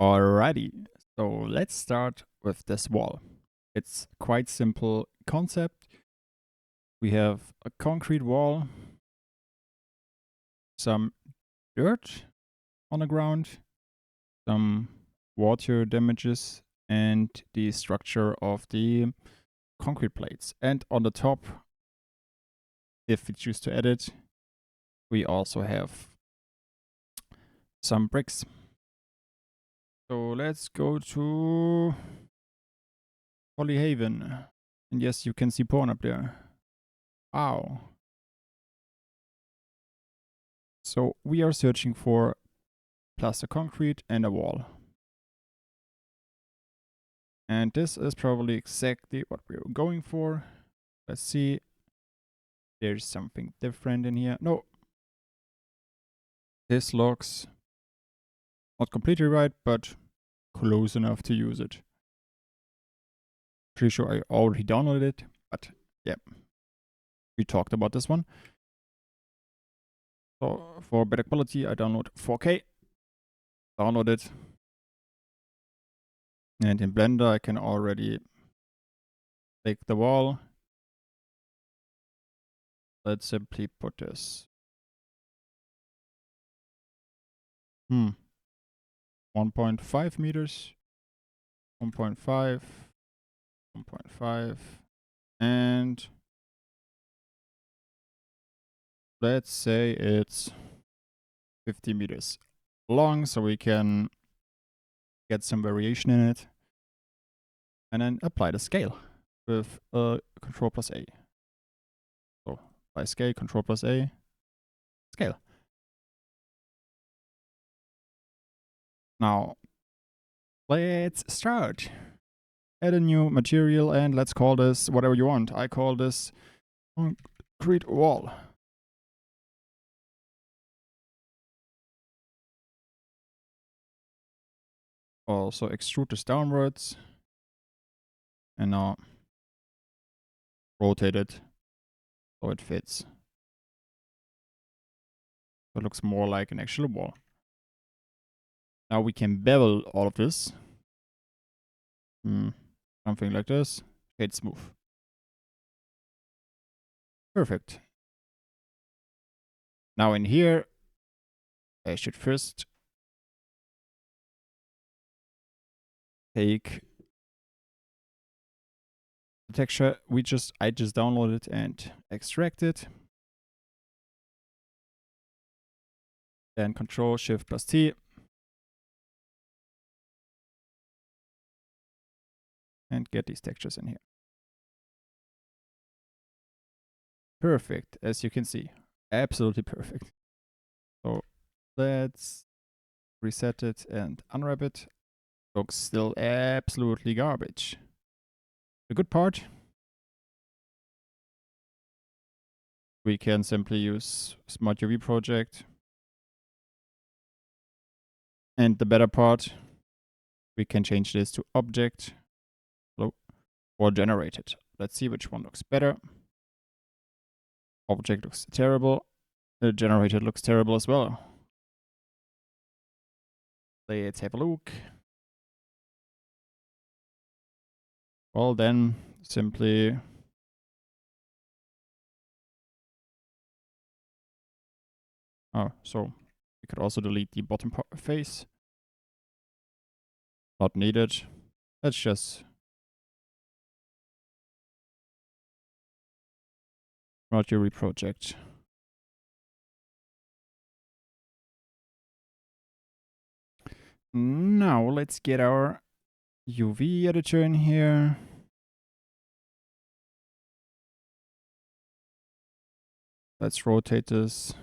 Alrighty, so let's start with this wall. It's quite simple concept. We have a concrete wall, some dirt on the ground, some water damages, and the structure of the concrete plates. And on the top, if we choose to edit, we also have some bricks. So let's go to Polyhaven. And yes, you can see porn up there. Wow. So we are searching for plaster concrete and a wall. And this is probably exactly what we're going for. Let's see. There's something different in here. No. This looks not completely right, but close enough to use it. Pretty sure I already downloaded it, but yeah. We talked about this one. So for better quality, I download 4K. Download it. And in Blender, I can already take the wall. Let's simply put this. 1.5 meters. 1.5. 1.5. And let's say it's 50 meters long, so we can get some variation in it. And then apply the scale with Control plus A. So by scale, Control plus A, scale. Now, let's start. Add a new material and let's call this whatever you want. I call this concrete wall. Also extrude this downwards. And now rotate it so it fits. So it looks more like an actual wall. Now we can bevel all of this. Something like this. Shade smooth. Perfect. Now in here, I should first take the texture I just downloaded and extract it. Then Control Shift plus T. And get these textures in here. Perfect, as you can see. Absolutely perfect. So let's reset it and unwrap it. Looks still absolutely garbage. The good part, we can simply use Smart UV project. And the better part, we can change this to object or generated. Let's see which one looks better. Object looks terrible. The generated looks terrible as well. Let's have a look. Well, then simply so we could also delete the bottom face. Not needed. Let's just Smart UV project. Now let's get our UV editor in here. Let's rotate this.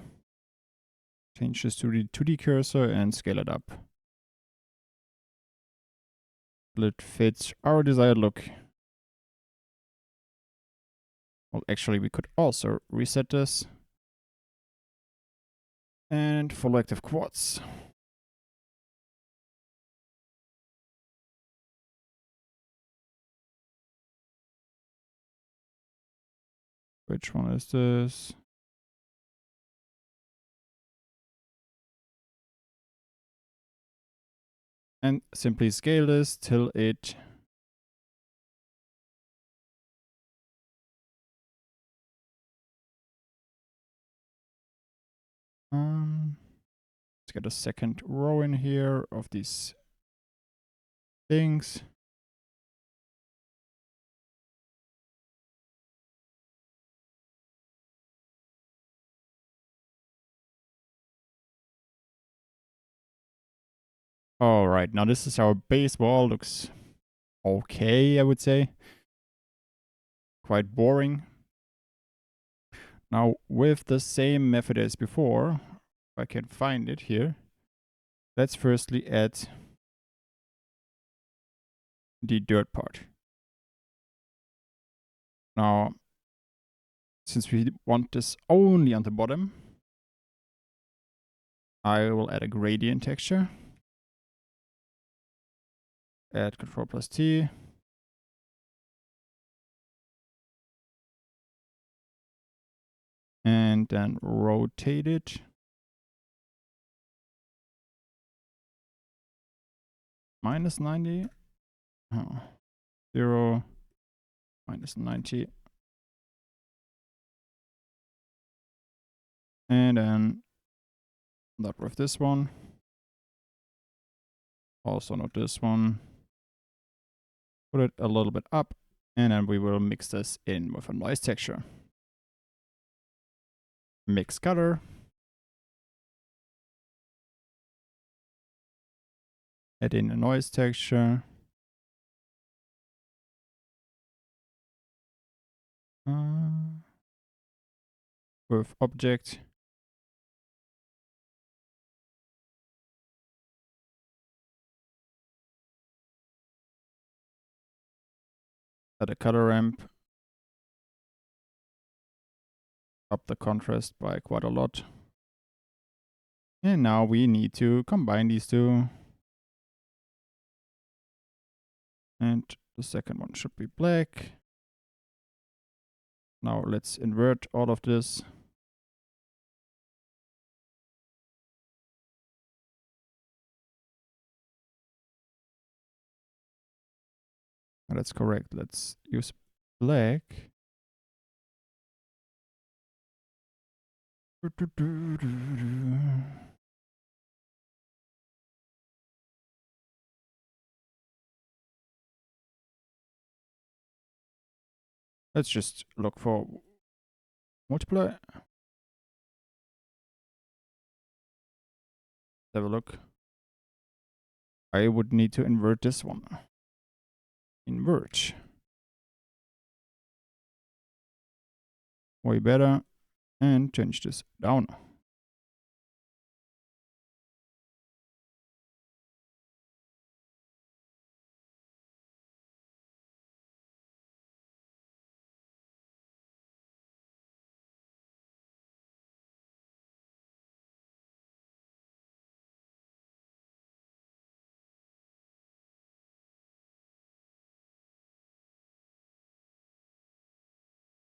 Change this to the 2D cursor and scale it up. It fits our desired look. Well, actually, we could also reset this. And follow active quads. Which one is this? And simply scale this till it let's get a second row in here of these things. All right, now this is our base wall. Looks okay, I would say. Quite boring. Now, with the same method as before, if I can find it here, let's firstly add the dirt part. Now, since we want this only on the bottom, I will add a gradient texture. Add Ctrl plus T. And then rotate it. Minus 90. Oh, 0. Minus 90. And then not with this one. Also not this one. Put it a little bit up. And then we will mix this in with a noise texture. Mix color. Add in a noise texture. With object. Add a color ramp. Up the contrast by quite a lot. And now we need to combine these two. And the second one should be black. Now let's invert all of this. That's correct. Let's use black. Let's just look for multiply. Have a look. I would need to invert this one. Invert. Way better. And change this down.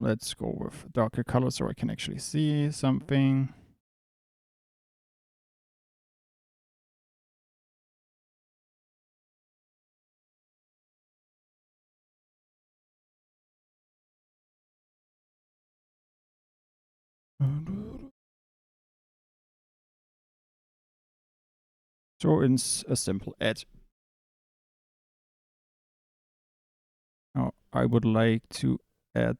Let's go with darker color so I can actually see something. So it's a simple add. Now I would like to add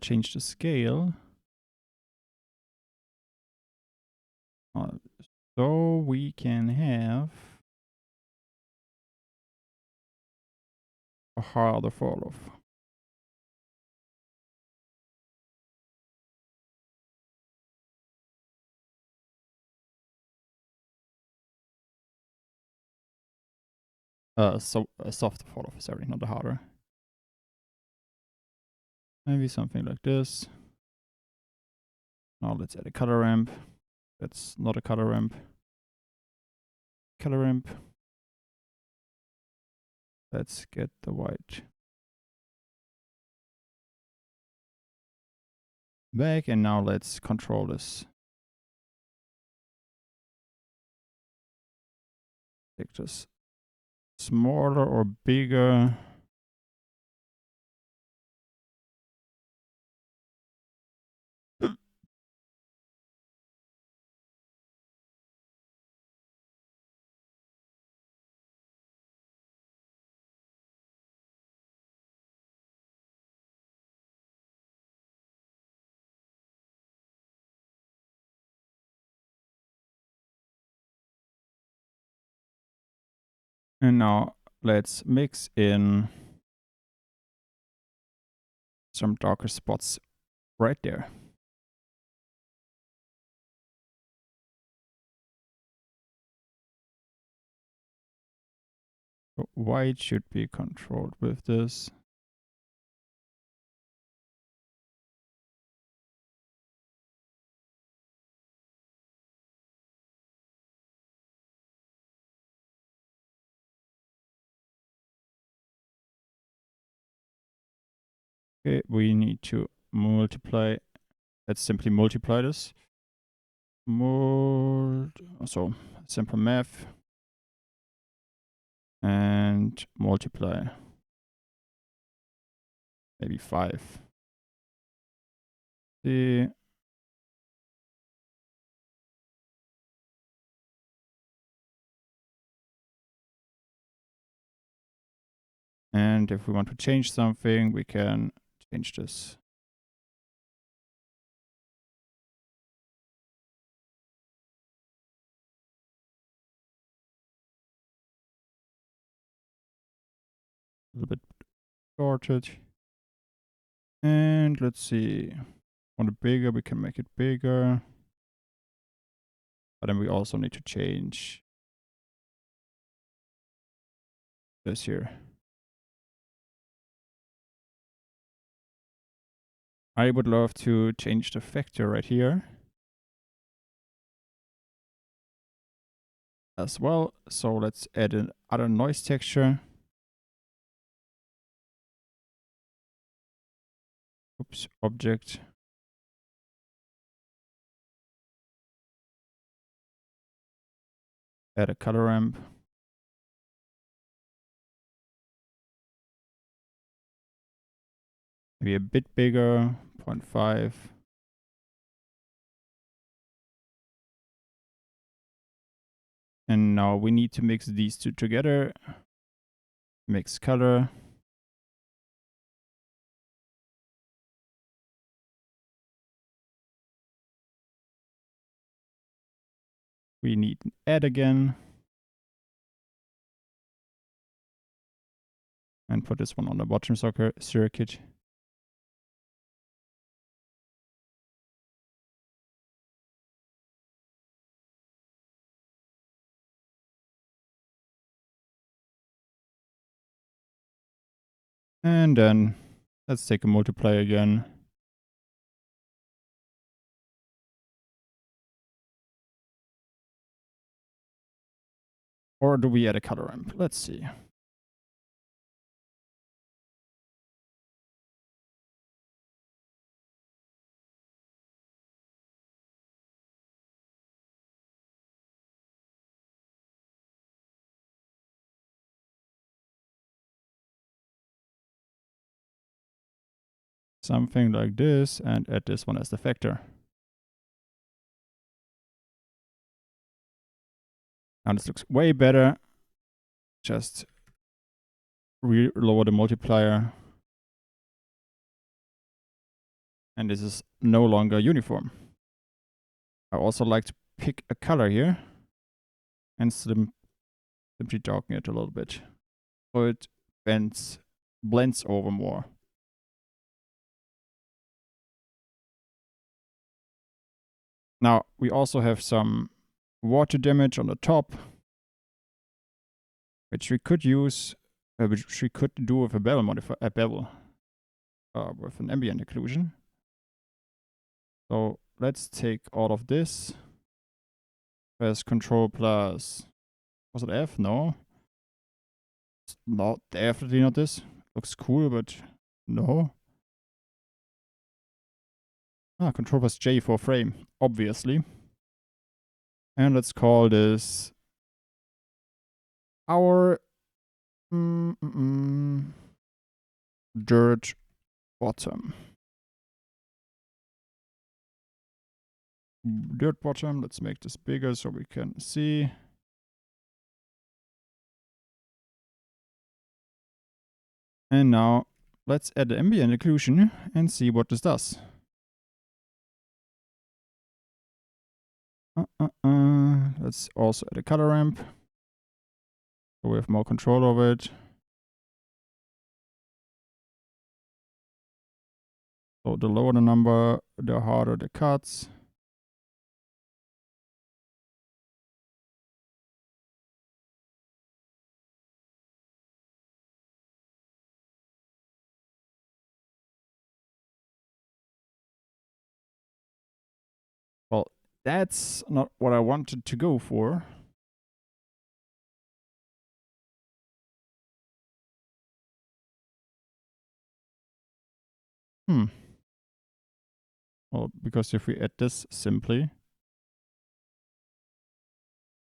change the scale. So we can have a harder fall off. So a softer fall off, sorry, not a harder. Maybe something like this. Now let's add a color ramp. That's not a color ramp. Color ramp. Let's get the white back, and now let's control this. Take this smaller or bigger. And now let's mix in some darker spots right there. So white should be controlled with this. Okay, we need to multiply. Let's simply multiply this. So simple math. And multiply. Maybe 5. See. And if we want to change something, we can change this. A little bit shorted. And let's see. Want it bigger, we can make it bigger. But then we also need to change this here. I would love to change the factor right here as well. So let's add another noise texture. Oops, object. Add a color ramp. Maybe a bit bigger, 0.5. And now we need to mix these two together. Mix color. We need add again. And put this one on the bottom circuit. And then let's take a multiply again. Or do we add a color ramp? Let's see. Something like this, and add this one as the factor. Now this looks way better. Just lower the multiplier. And this is no longer uniform. I also like to pick a color here and simply darken it a little bit so it blends over more. Now we also have some water damage on the top, which we could use, which we could do with a bevel with an ambient occlusion. So let's take all of this. Press Control plus, was it F? No. Not definitely not this. Looks cool, but no. Control plus J for frame, obviously. And let's call this our dirt bottom. Dirt bottom, let's make this bigger so we can see. And now let's add the ambient occlusion and see what this does. Let's also add a color ramp so we have more control over it. So the lower the number, the harder the cuts. Well, that's not what I wanted to go for. Well, because if we add this simply,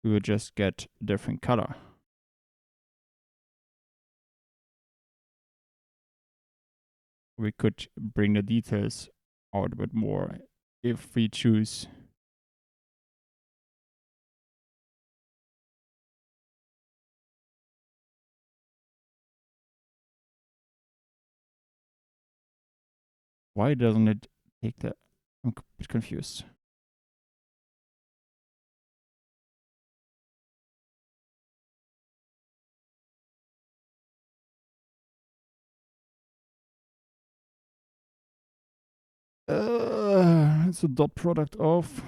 we would just get a different color. We could bring the details out a bit more if we choose. Why doesn't it take that? I'm a bit confused. It's a dot product of.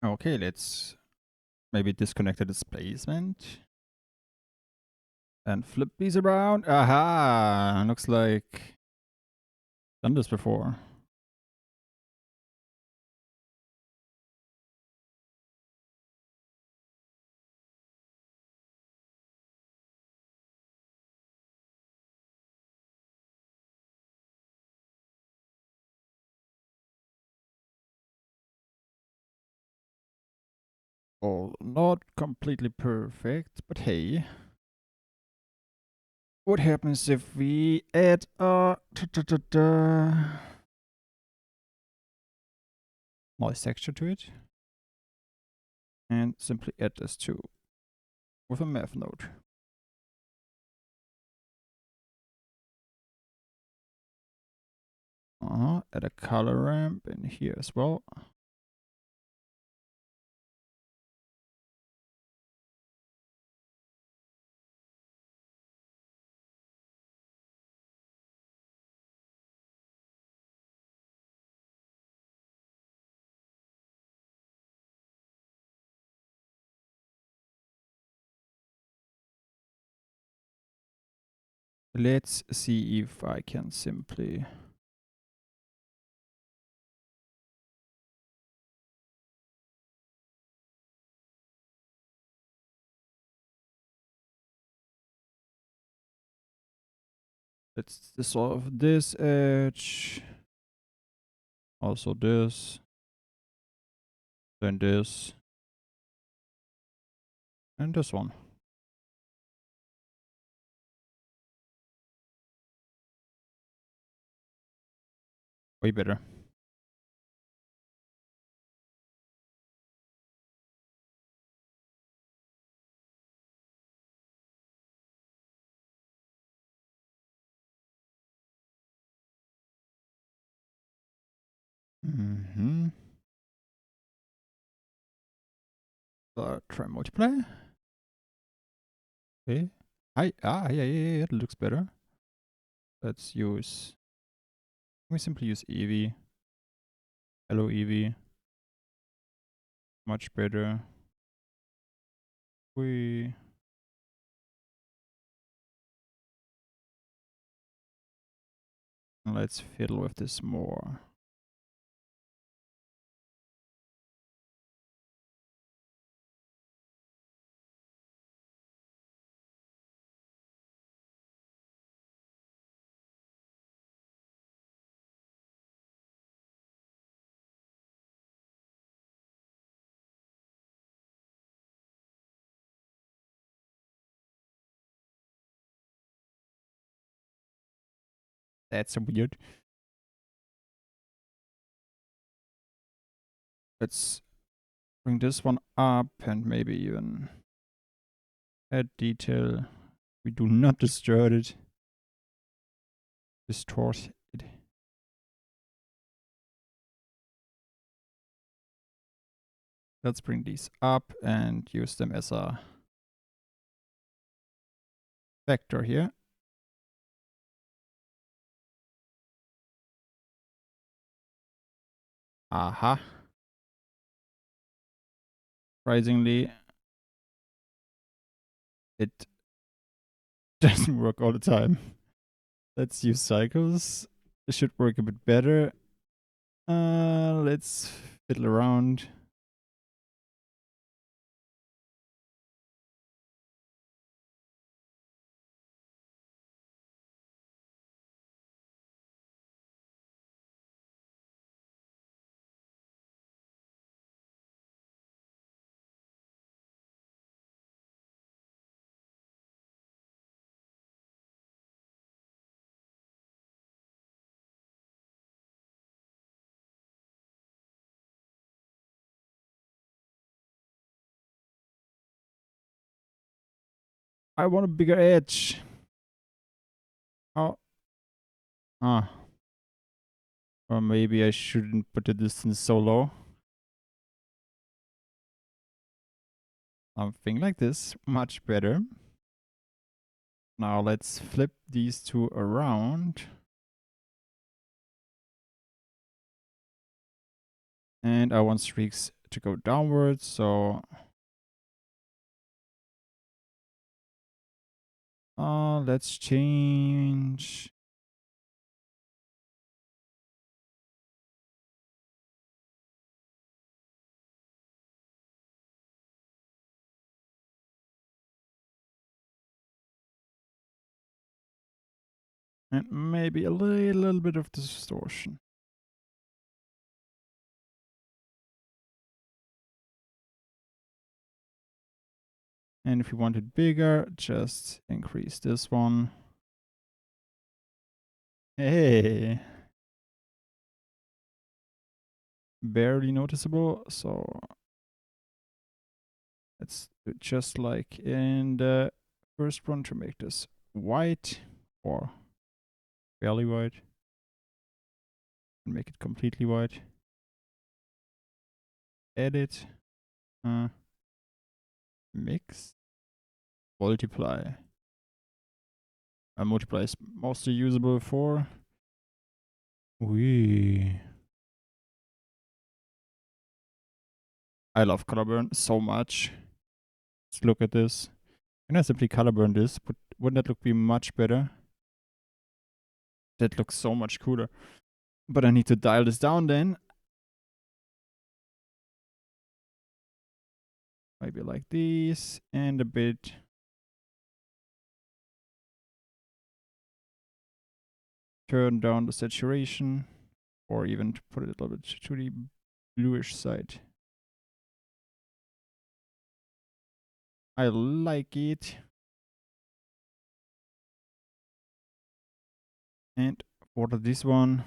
Okay, let's maybe disconnect the displacement and flip these around. Aha! Looks like done this before. Oh, not completely perfect, but hey. What happens if we add a noise texture to it? And simply add this too with a math node. Add a color ramp in here as well. Let's see if I can simply let's dissolve this edge. Also this. Then this. And this one. Way better. Try multiply. Okay. Yeah, it looks better. Let's use, we simply use Eevee. Hello, Eevee. Much better. We, let's fiddle with this more. That's weird. Let's bring this one up and maybe even add detail. We do not distort it. Distort it. Let's bring these up and use them as a vector here. Aha. Surprisingly, it doesn't work all the time. Let's use cycles. This should work a bit better. Let's fiddle around. I want a bigger edge. Oh. Ah. Or maybe I shouldn't put the distance so low. Something like this. Much better. Now let's flip these two around. And I want streaks to go downwards, so let's change. And maybe a little bit of distortion. And if you want it bigger, just increase this one. Hey. Barely noticeable, so let's do it just like in the first one to make this white or barely white. And make it completely white. Edit. Mix. Multiply. Multiply is mostly usable for. Wee. I love color burn so much. Let's look at this. Can I simply color burn this? Wouldn't that look be much better? That looks so much cooler. But I need to dial this down then. Maybe like this and a bit. Turn down the saturation or even to put it a little bit to the bluish side. I like it. And for this one,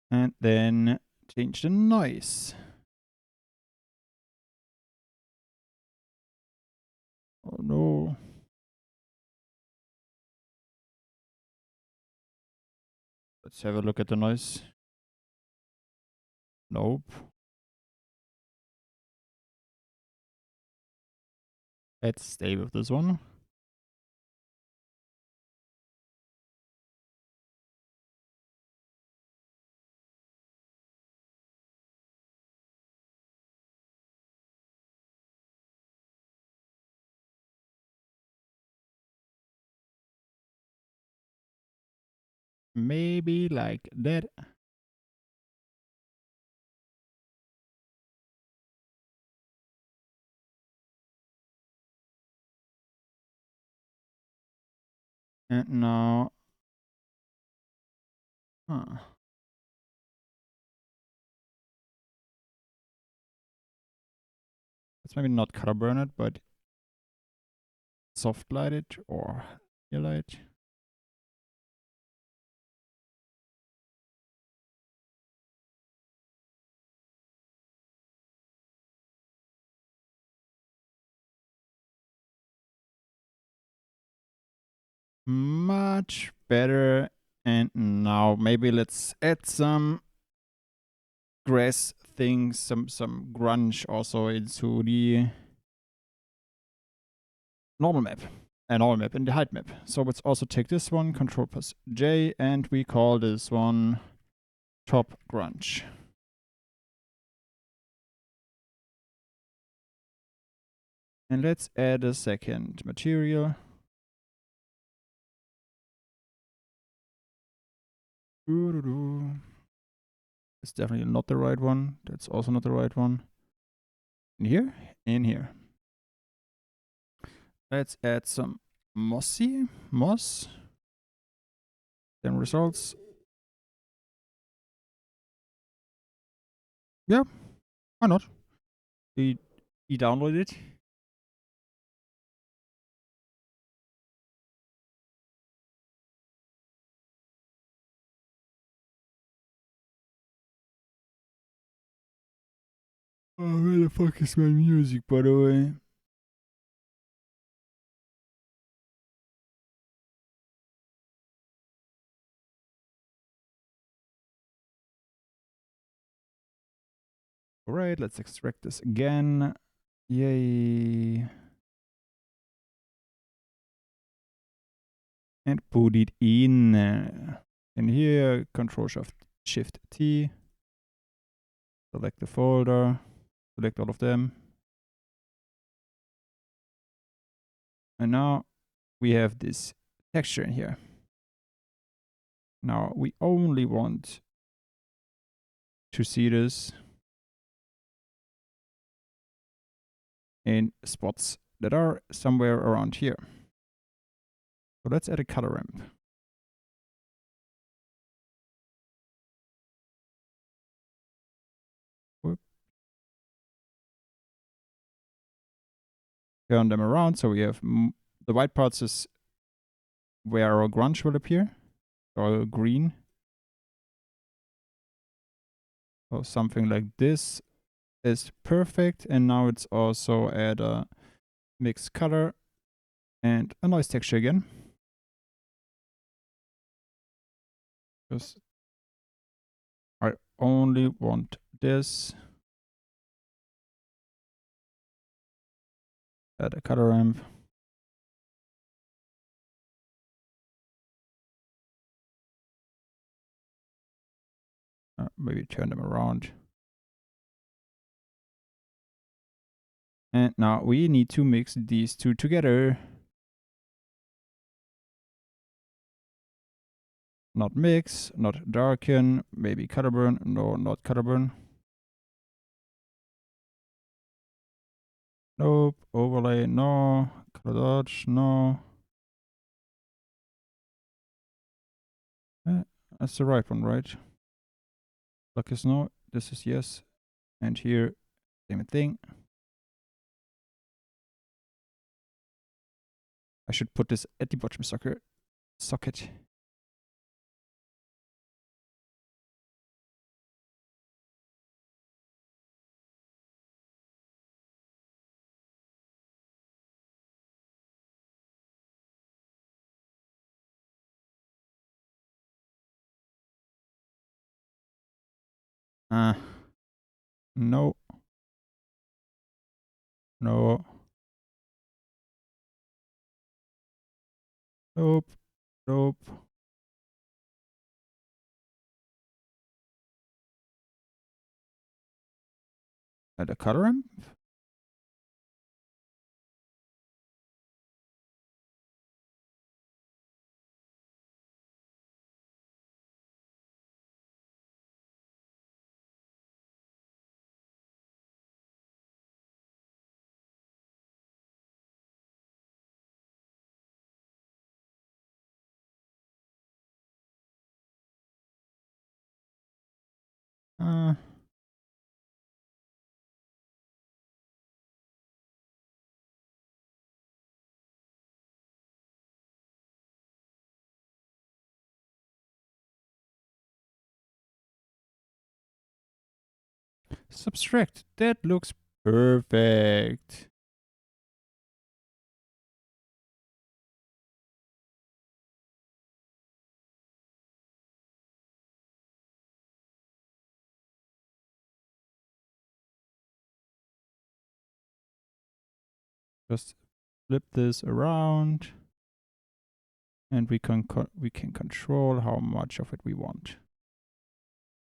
and then change the noise. Oh no. Let's have a look at the noise. Nope. Let's stay with this one. Maybe like that. And now, huh. Let's maybe not color burn it, but soft light it or highlight. Much better. And now maybe let's add some grass things, some grunge also into the normal map. Normal map in the height map. So let's also take this one, Control plus J, and we call this one top grunge. And let's add a second material. It's definitely not the right one. That's also not the right one. In here? In here. Let's add some moss. Then results. Yeah, why not? We download it. Oh, where the fuck is my music, by the way? Alright, let's extract this again. Yay. And put it in. In here, Control Shift T. Select the folder. Select all of them. And now we have this texture in here. Now we only want to see this in spots that are somewhere around here. So let's add a color ramp. Whoop. Turn them around so we have the white parts is where our grunge will appear, or green. So something like this is perfect. And now it's also add a mixed color and a noise texture again. Because I only want this. Add a color ramp. Maybe turn them around. And now we need to mix these two together. Not mix, not darken, maybe color burn. No, not color burn. Nope. Overlay, no. Color dodge, no. That's the right one, right? Luck is no. This is yes. And here, same thing. I should put this at the bottom socket. No. No. Nope. Nope. The color ramp? Uh, Subtract. That looks perfect. Just flip this around, and we can control how much of it we want.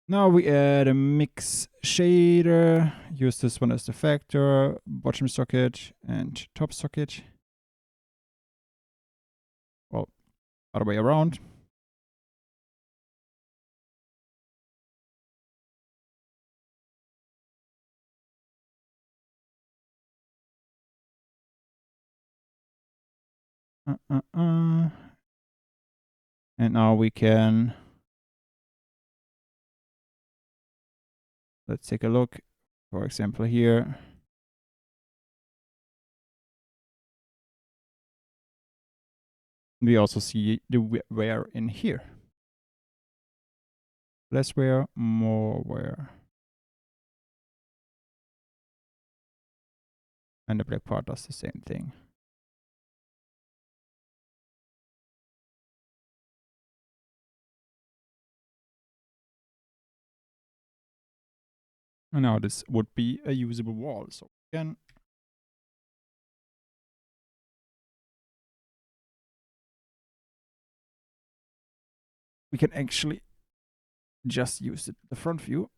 Now we add a mix shader. Use this one as the factor, bottom socket and top socket. Well, other way around. And now we can, let's take a look. For example, here. We also see the wear in here. Less wear, more wear. And the black part does the same thing. And now this would be a usable wall. So again, we can actually just use the front view.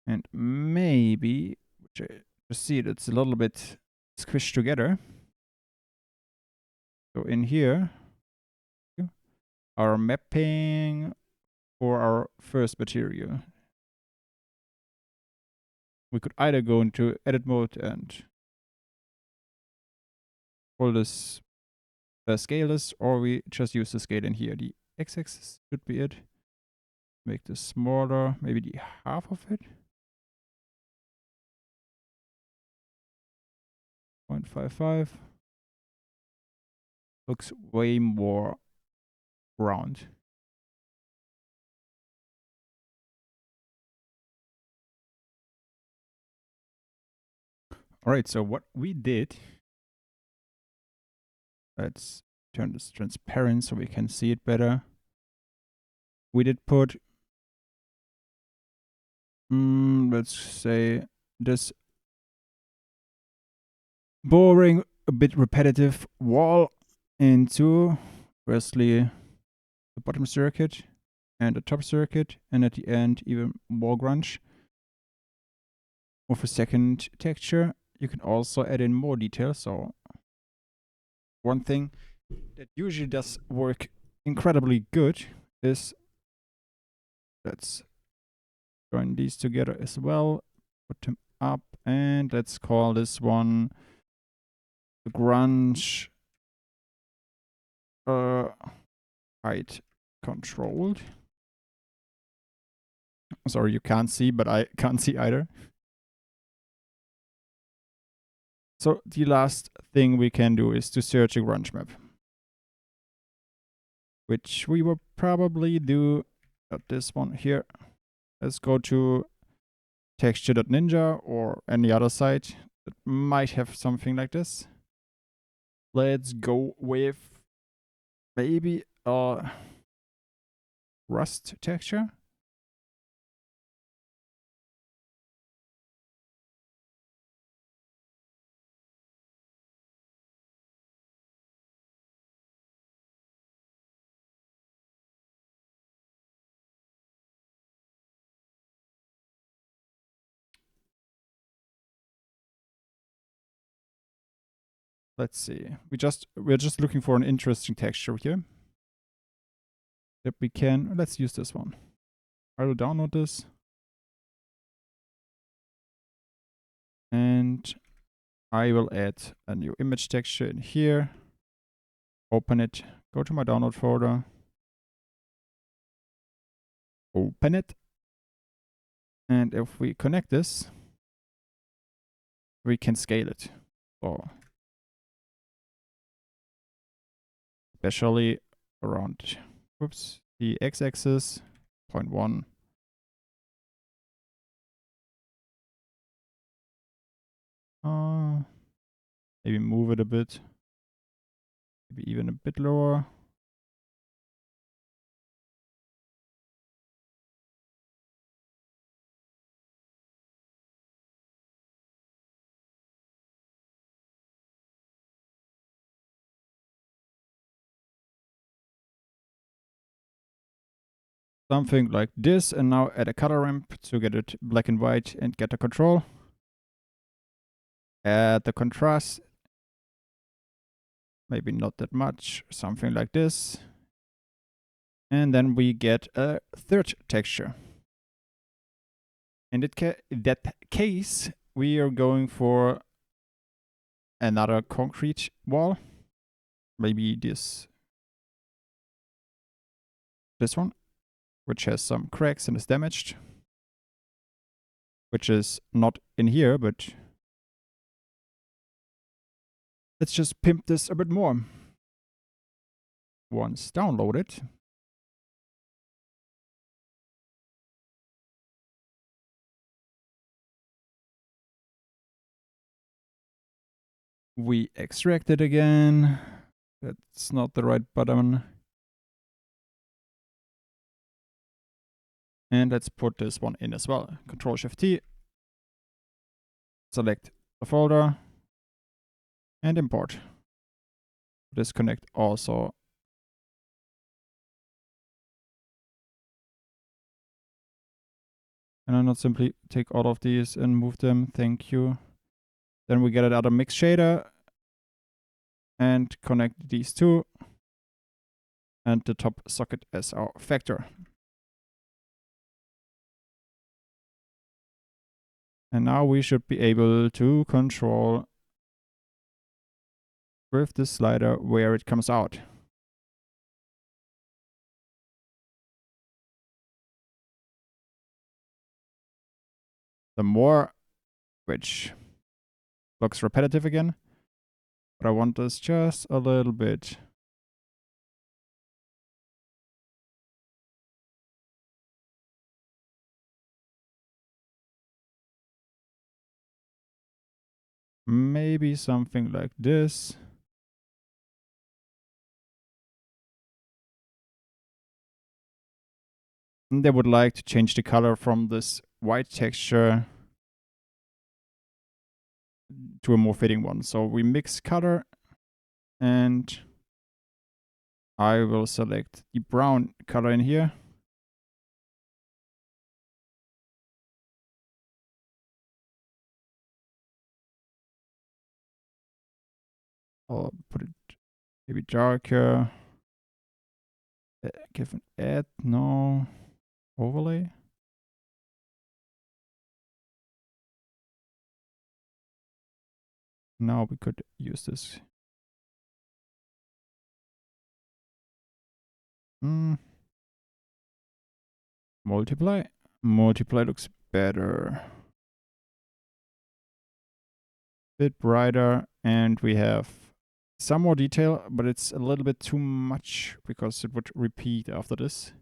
And maybe, which I just see it's a little bit squished together. So in here, our mapping for our first material. We could either go into edit mode and pull this, scale this, or we just use the scale in here. The x-axis should be it. Make this smaller, maybe the half of it. 0.55. Looks way more round. All right, so what we did, let's turn this transparent so we can see it better. We did put, let's say, this boring, a bit repetitive wall into, firstly, the bottom circuit and the top circuit, and at the end, even more grunge. With a second texture, you can also add in more details. So one thing that usually does work incredibly good is, let's join these together as well, put them up, and let's call this one the grunge height controlled. Sorry, you can't see, but I can't see either. So the last thing we can do is to search a grunge map, which we will probably do at this one here. Let's go to texture.ninja or any other site that might have something like this. Let's go with maybe a rust texture. Let's see. We're just looking for an interesting texture here. That we can. Let's use this one. I will download this. And I will add a new image texture in here. Open it. Go to my download folder. Open it. And if we connect this, we can scale it. So especially around, whoops, the x-axis, 0.1. Maybe move it a bit. Maybe even a bit lower. Something like this, and now add a color ramp to get it black and white and get the control. Add the contrast. Maybe not that much, something like this. And then we get a third texture. In that case, we are going for another concrete wall. Maybe this one, which has some cracks and is damaged. Which is not in here, but let's just pimp this a bit more. Once downloaded, we extract it again. That's not the right button. And let's put this one in as well. Control-Shift-T. Select the folder. And import. Disconnect also. And I not simply take all of these and move them. Thank you. Then we get another mix shader. And connect these two. And the top socket as our vector. And now we should be able to control with the slider where it comes out. The more, which looks repetitive again, but I want this just a little bit. Maybe something like this. And I would like to change the color from this white texture to a more fitting one. So we mix color and I will select the brown color in here. I'll put it maybe darker. Give an add, no, overlay. Now we could use this. Multiply. Multiply looks better. Bit brighter, and we have some more detail, but it's a little bit too much because it would repeat after this.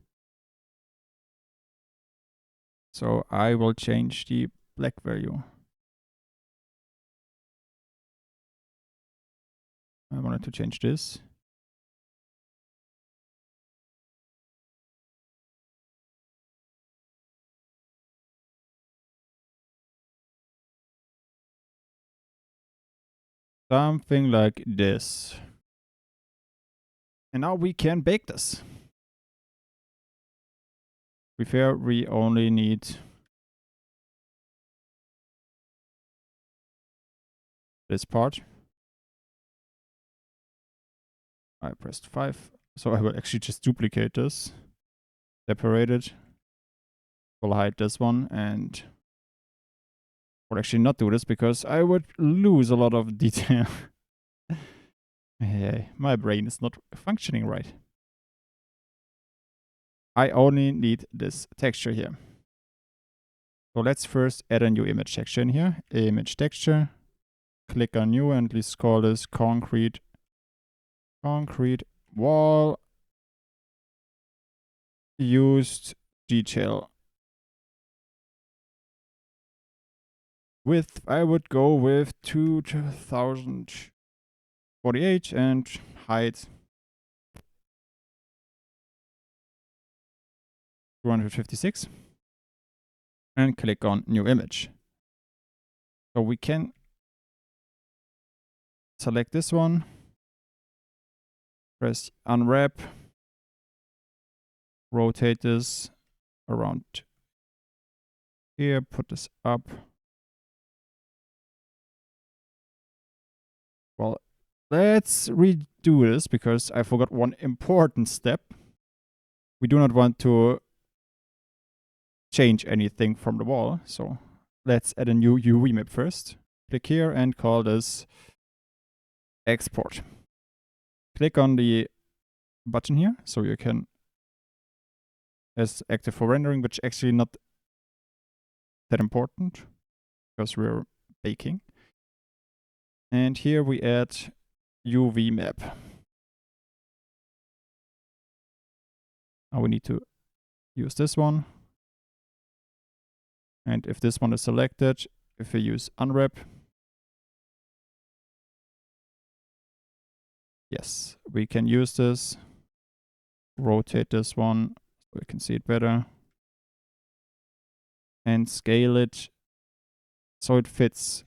So I will change the black value. I wanted to change this. Something like this. And now we can bake this. To be fair, we only need this part. I pressed 5. So I will actually just duplicate this, separate it. We'll hide this one and will actually not do this because I would lose a lot of detail. Hey, my brain is not functioning right. I only need this texture here. So let's first add a new image texture in here. Image texture. Click on new and let's call this concrete wall used detail. Width, I would go with 2048 and height 256. And click on new image. So we can select this one, press unwrap, rotate this around here, put this up. Well, let's redo this because I forgot one important step. We do not want to change anything from the wall. So let's add a new UV map first. Click here and call this export. Click on the button here so you can as active for rendering, which actually not that important because we're baking. And here we add UV map. Now we need to use this one. And if this one is selected, if we use unwrap, yes, we can use this. Rotate this one so we can see it better. And scale it so it fits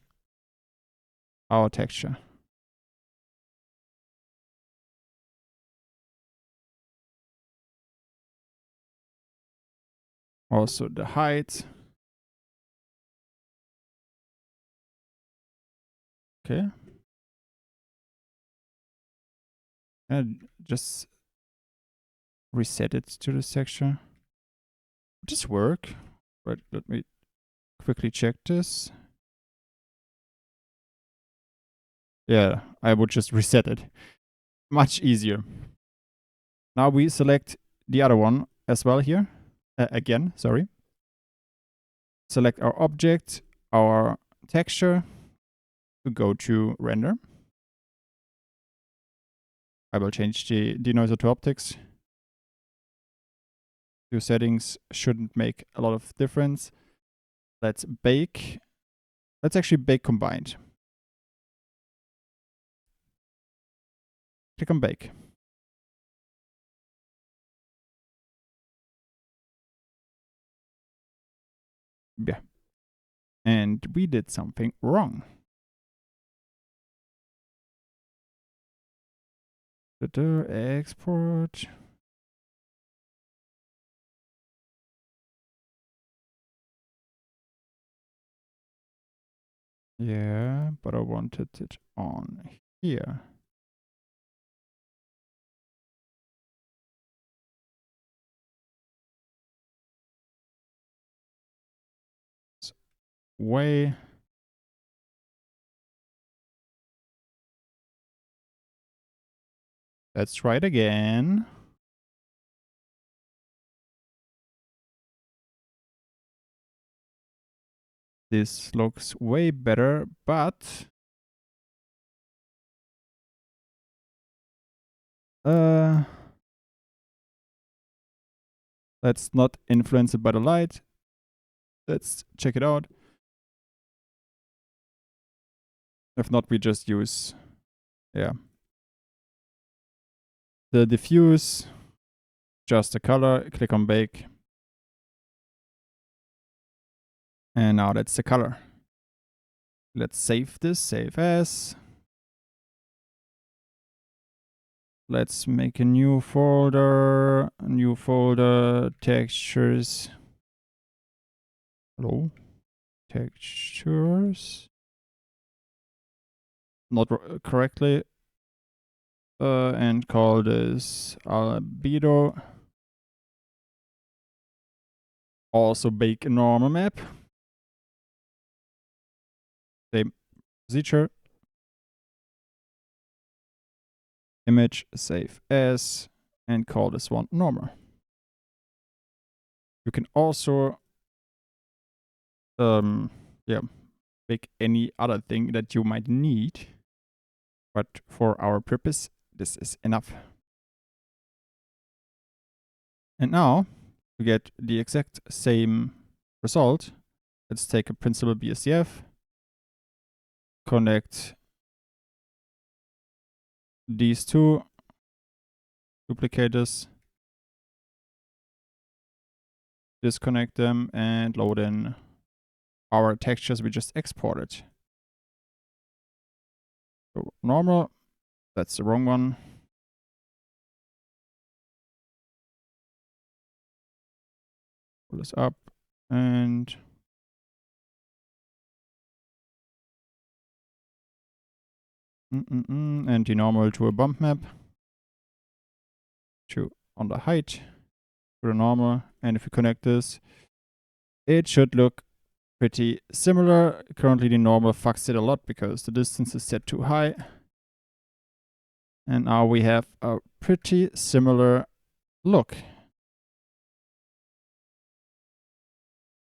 our texture. Also the height. Okay. And just reset it to this texture. Would this work? Right, let me quickly check this. Yeah, I would just reset it. Much easier. Now we select the other one as well here. Again, sorry. Select our object, our texture. We go to render. I will change the denoiser to optics. Two settings shouldn't make a lot of difference. Let's bake. Let's actually bake combined. Click on bake. Yeah. And we did something wrong. Export. Yeah, but I wanted it on here. Way. Let's try it again. This looks way better, but let's not influence it by the light. Let's check it out. If not, we just use, yeah, the diffuse, just the color, click on bake. And now that's the color. Let's save this, save as. Let's make a new folder, textures. Hello, textures. Not correctly. and call this albedo. Also bake a normal map. Same procedure. Image save as and call this one normal. You can also pick any other thing that you might need, but for our purpose this is enough. And now to get the exact same result, let's take a principal BSDF, connect these two, duplicate this, disconnect them, and load in our textures we just exported. So normal, that's the wrong one. Pull this up and and the normal to a bump map to on the height to the normal. And if you connect this, it should look pretty similar. Currently the normal fucks it a lot because the distance is set too high. And now we have a pretty similar look.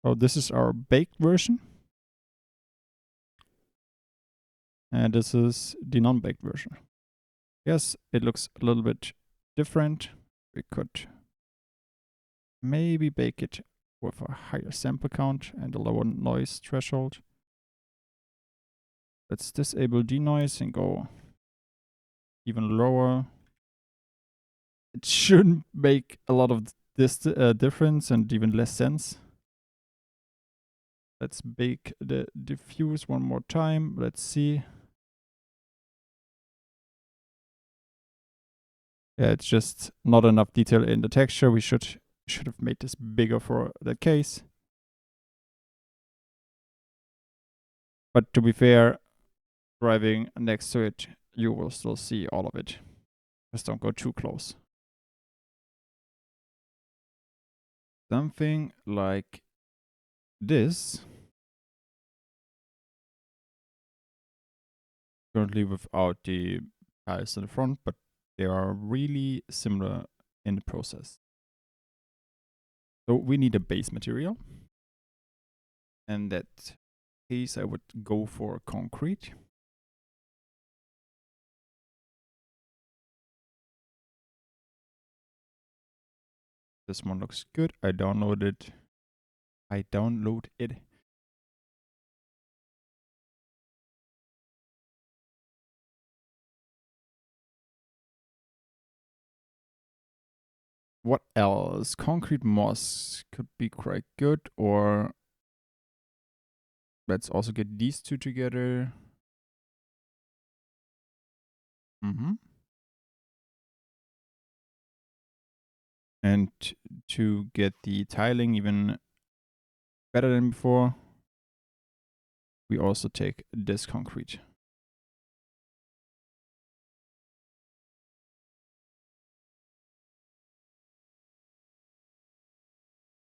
So this is our baked version. And this is the non-baked version. Yes, it looks a little bit different. We could maybe bake it with a higher sample count and a lower noise threshold. Let's disable denoise and go even lower. It shouldn't make a lot of this difference and even less sense. Let's bake the diffuse one more time. Let's see. Yeah, it's just not enough detail in the texture. We should have made this bigger for that case. But to be fair, driving next to it, you will still see all of it. Just don't go too close. Something like this. Currently without the tiles in the front, but they are really similar in the process. So we need a base material. In that case, I would go for concrete. This one looks good. I download it. What else? Concrete moss could be quite good, or let's also get these two together. And to get the tiling even better than before, we also take this concrete.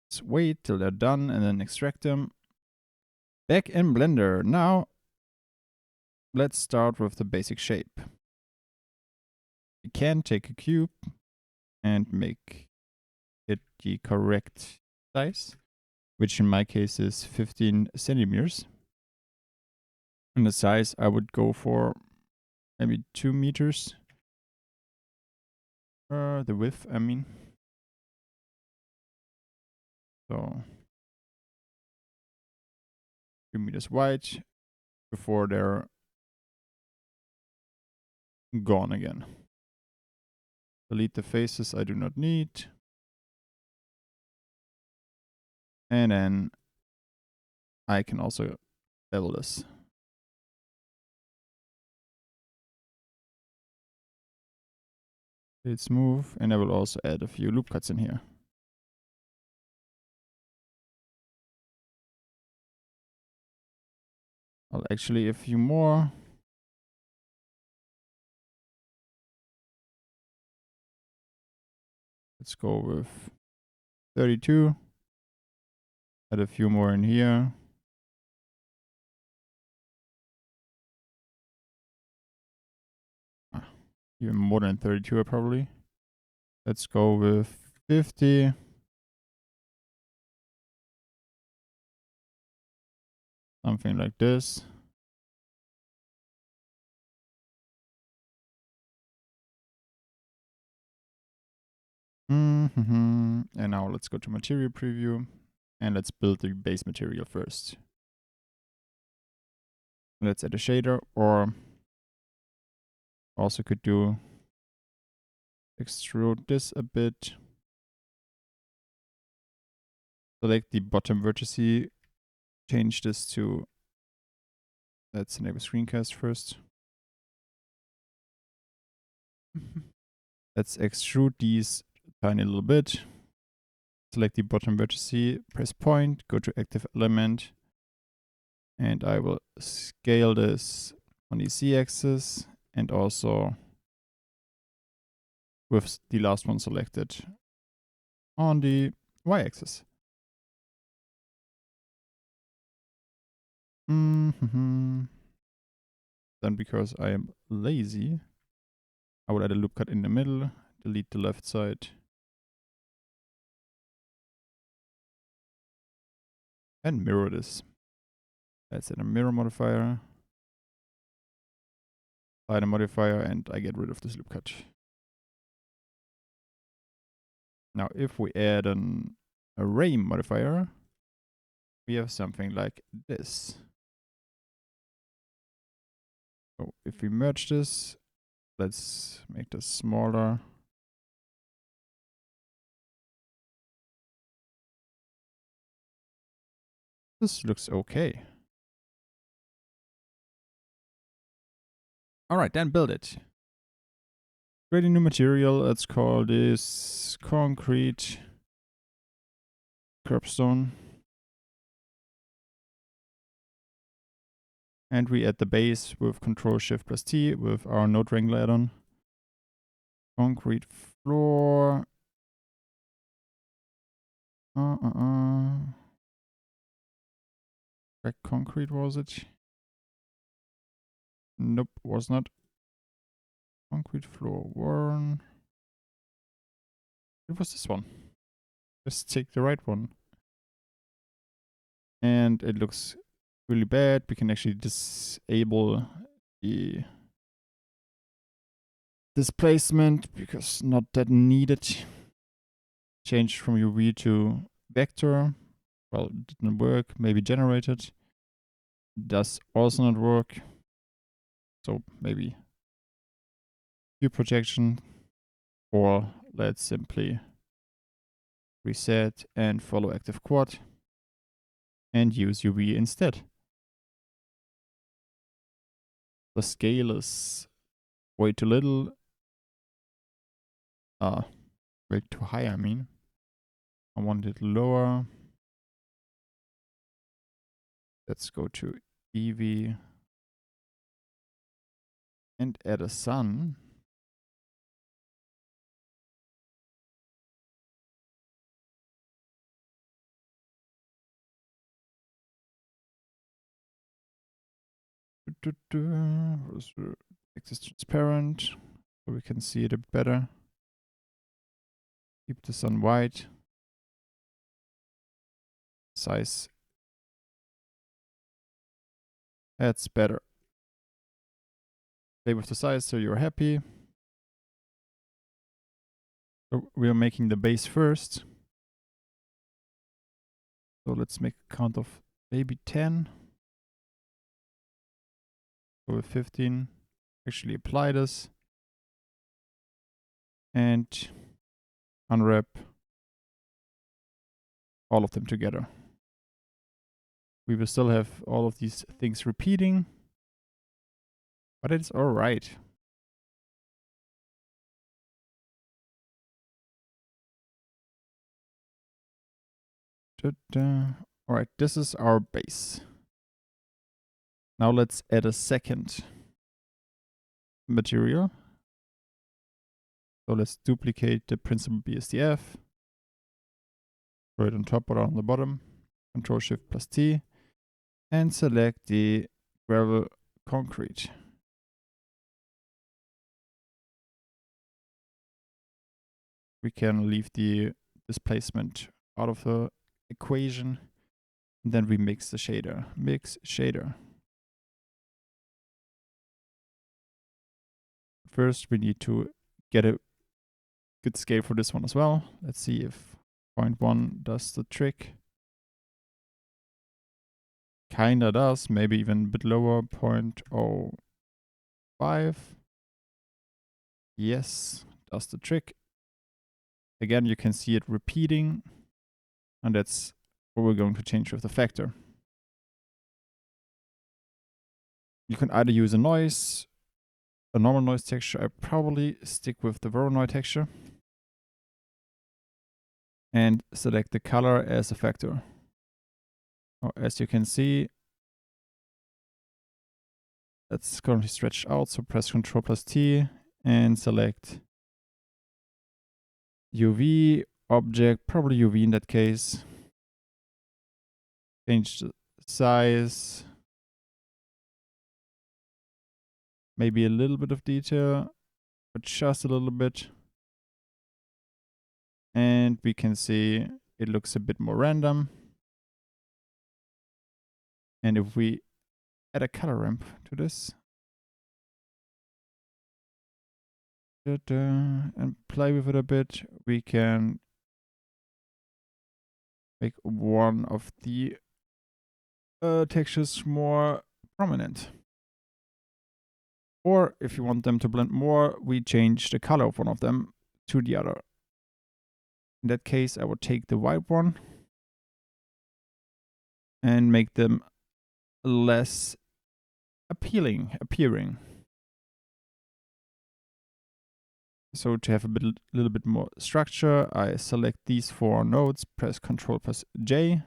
Let's wait till they're done and then extract them. Back in Blender. Now, let's start with the basic shape. We can take a cube and make it the correct size, which in my case is 15 centimeters. And the size I would go for maybe 2 meters. The width, I mean. So 2 meters wide before they're gone again. Delete the faces I do not need. And then I can also level this. Let's move, and I will also add a few loop cuts in here. Well, actually a few more. Let's go with 32. Add a few more in here. Even more than 32 probably. Let's go with 50. Something like this. And now let's go to material preview and let's build the base material first. Let's add a shader, or also could do extrude this a bit. Select the bottom vertice, change this to, let's enable screencast first. Let's extrude these a tiny little bit. Select the bottom vertice, press point, go to active element, and I will scale this on the z-axis and also with the last one selected on the y-axis. Then, because I am lazy, I will add a loop cut in the middle, delete the left side, and mirror this. Let's add a mirror modifier, apply the modifier, and I get rid of this loop cut. Now, if we add an array modifier, we have something like this. So if we merge this, let's make this smaller. This looks okay. All right, then build it. Create a new material. Let's call this concrete curbstone. And we add the base with Ctrl+Shift+T with our Node Wrangler add-on. Concrete floor. Black concrete, was it? Nope, was not. Concrete floor worn. It was this one. Just take the right one. And it looks really bad. We can actually disable the displacement because not that needed. Change from UV to vector. Well, it didn't work. Maybe generated. Does also not work. So maybe view projection, or let's simply reset and follow active quad and use UV instead. The scale is way too little. Way too high, I mean. I want it lower. Let's go to EV and add a sun. Make this transparent so we can see it a bit better. Keep the sun white. Size. That's better. Play with the size so you're happy. So we are making the base first. So let's make a count of maybe 10. Go with 15. Actually apply this. And unwrap all of them together. We will still have all of these things repeating, but it's all right. All right, this is our base. Now let's add a second material. So let's duplicate the principal BSDF. Put it on top or on the bottom. Control Shift plus T. And select the gravel concrete. We can leave the displacement out of the equation. And then we mix the shader. Mix shader. First, we need to get a good scale for this one as well. Let's see if 0.1 does the trick. Kinda does, maybe even a bit lower, 0.05. Yes, does the trick. Again, you can see it repeating, and that's what we're going to change with the factor. You can either use a noise, a normal noise texture. I probably stick with the Voronoi texture. And select the color as a factor. As you can see, that's currently stretched out, so press Ctrl plus T and select UV object, probably UV in that case. Change the size. Maybe a little bit of detail, but just a little bit. And we can see it looks a bit more random. And if we add a color ramp to this, and play with it a bit, we can make one of the textures more prominent. Or if you want them to blend more, we change the color of one of them to the other. In that case, I would take the white one and make them less appearing. So to have a little bit more structure, I select these 4 nodes, press Ctrl plus J,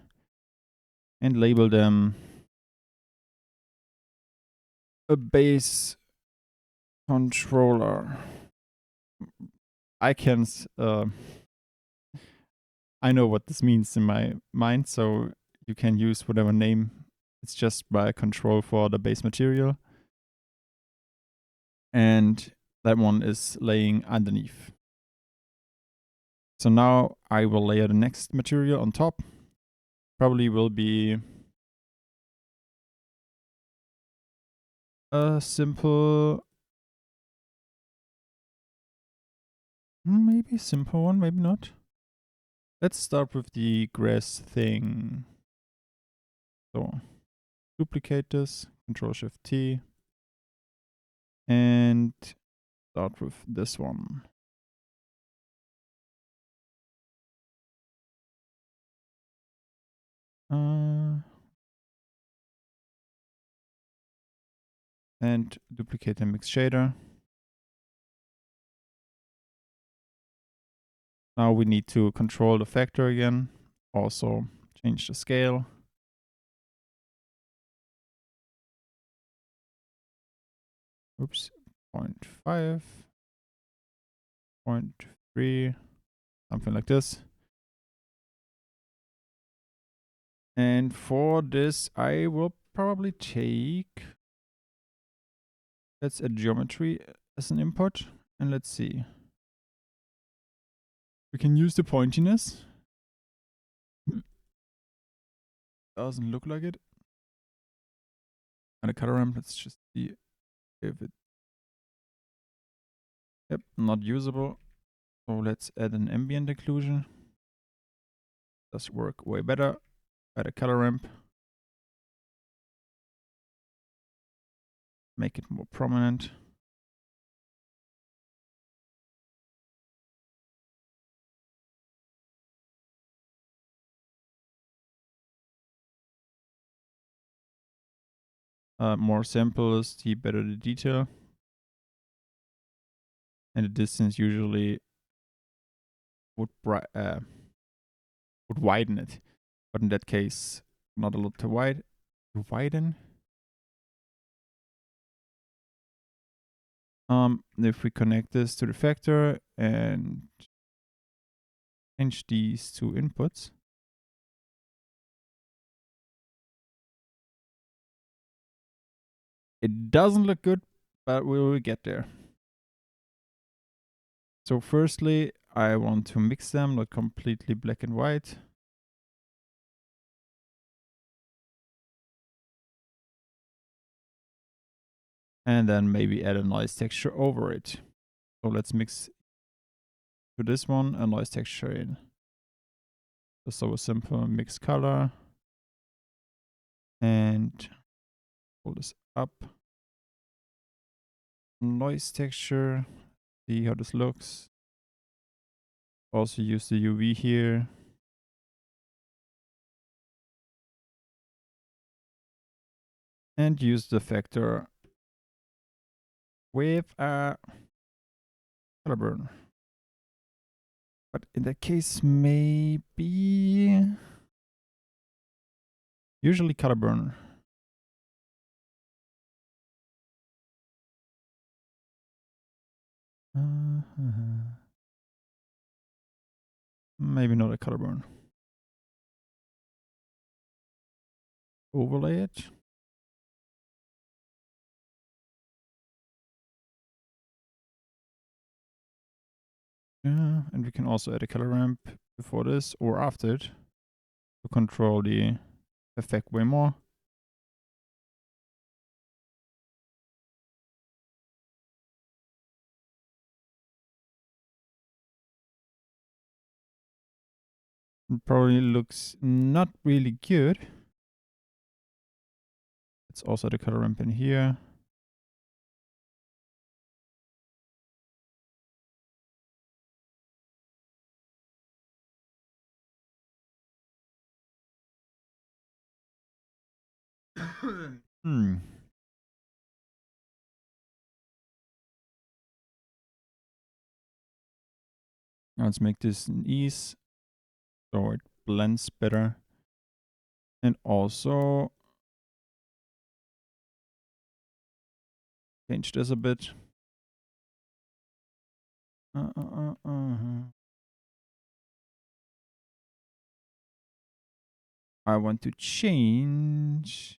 and label them a base controller. I know what this means in my mind, so you can use whatever name. It's just by control for the base material. And that one is laying underneath. So now I will layer the next material on top. Probably will be a simple, maybe simple one, maybe not. Let's start with the grass thing. So duplicate this, Control Shift T, and start with this one. And duplicate the mix shader. Now we need to control the factor again. Also change the scale. Oops, 0.5, 0.3, something like this. And for this, I will probably take, let's add geometry as an input. And let's see. We can use the pointiness. Doesn't look like it. And a color ramp, let's just see if it, yep, not usable. So let's add an ambient occlusion. Does work way better. Add a color ramp. Make it more prominent. More samples, the better the detail. And the distance usually would widen it. But in that case, not a lot to widen. If we connect this to the factor, and change these two inputs. It doesn't look good, but we will get there. So firstly, I want to mix them, not completely black and white. And then maybe add a noise texture over it. So let's mix to this one a noise texture in. Just so a simple mix color. And pull this up. Noise texture. See how this looks. Also use the UV here. And use the factor with a color burn. But in that case, maybe usually color burn. Maybe not a color burn. Overlay it. Yeah, and we can also add a color ramp before this or after it to control the effect way more. It probably looks not really good. Let's also add a color ramp in here. Hmm. Now let's make this an ease so it blends better. And also change this a bit. I want to change.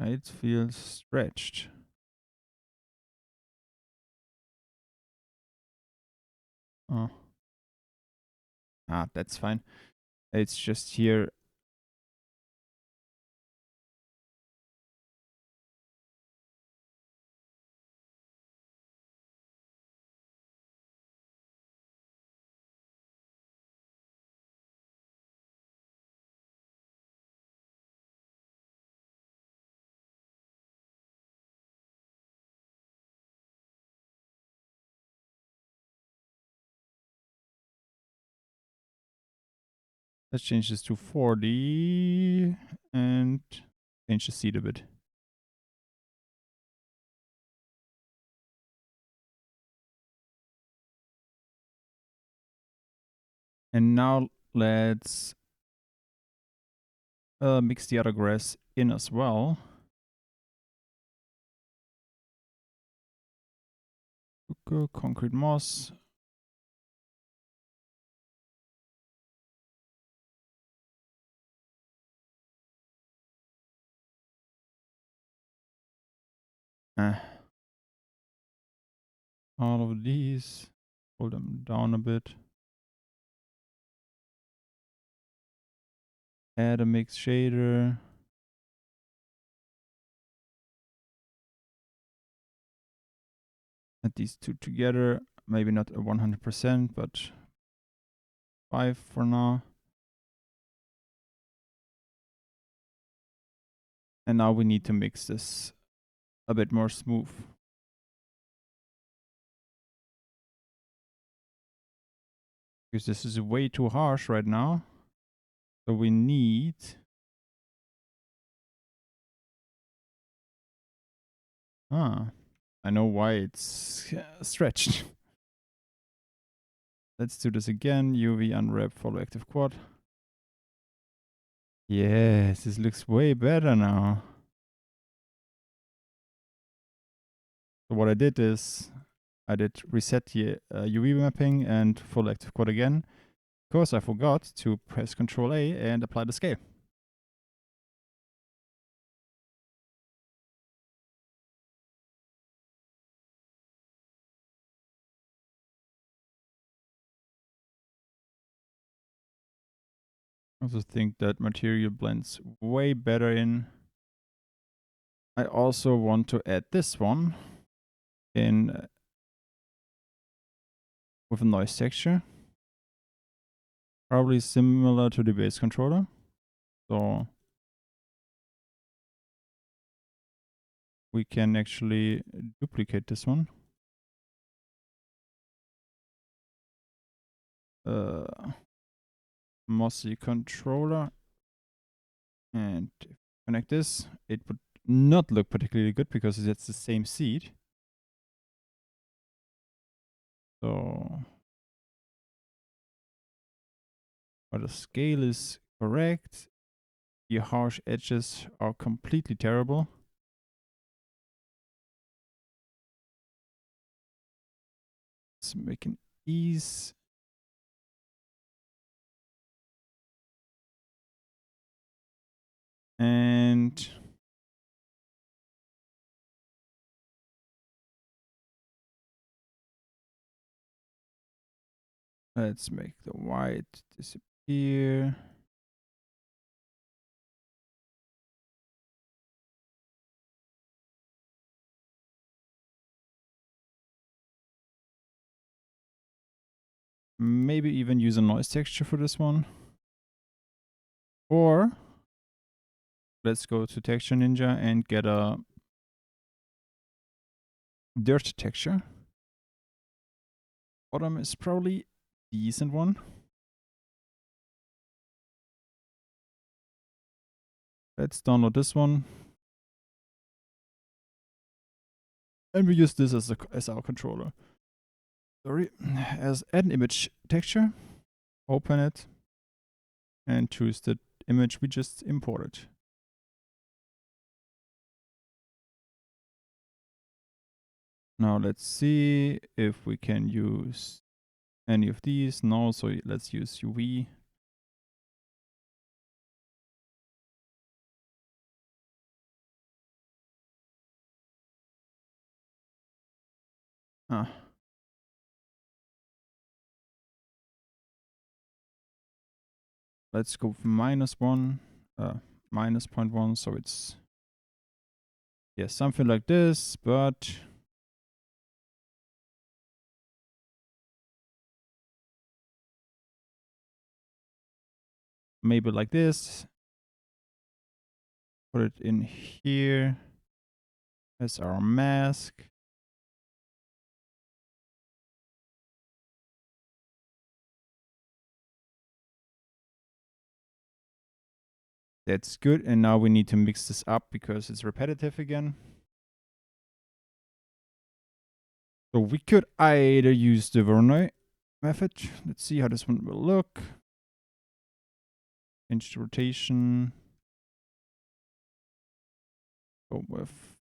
It feels stretched. Oh. That's fine. It's just here. Let's change this to 40 and change the seed a bit. And now let's mix the other grass in as well. Concrete moss. All of these. Pull them down a bit. Add a mix shader. Add these two together. Maybe not a 100%, but 5 for now. And now we need to mix this a bit more smooth. Because this is way too harsh right now. So we need... I know why it's stretched. Let's do this again. UV unwrap, follow active quad. Yes, this looks way better now. So what I did is I did reset the UV mapping and follow active quad again, because I forgot to press Ctrl A and apply the scale. I also think that material blends way better in. I also want to add this one in with a noise texture. Probably similar to the bass controller. So we can actually duplicate this one. Mossy controller. And if you connect this, it would not look particularly good because it's the same seed. So, but the scale is correct. The harsh edges are completely terrible. Let's make an ease. And let's make the white disappear. Maybe even use a noise texture for this one. Or let's go to Texture Ninja and get a dirt texture. Bottom is probably a decent one. Let's download this one. And we use this as our controller. Sorry. As add an image texture. Open it. And choose the image we just imported. Now let's see if we can use any of these. No, so let's use UV. Let's go for -1, minus 0.1, so it's something like this, but maybe like this. Put it in here as our mask. That's good. And now we need to mix this up because it's repetitive again. So we could either use the Voronoi method. Let's see how this one will look. Change the rotation. Go with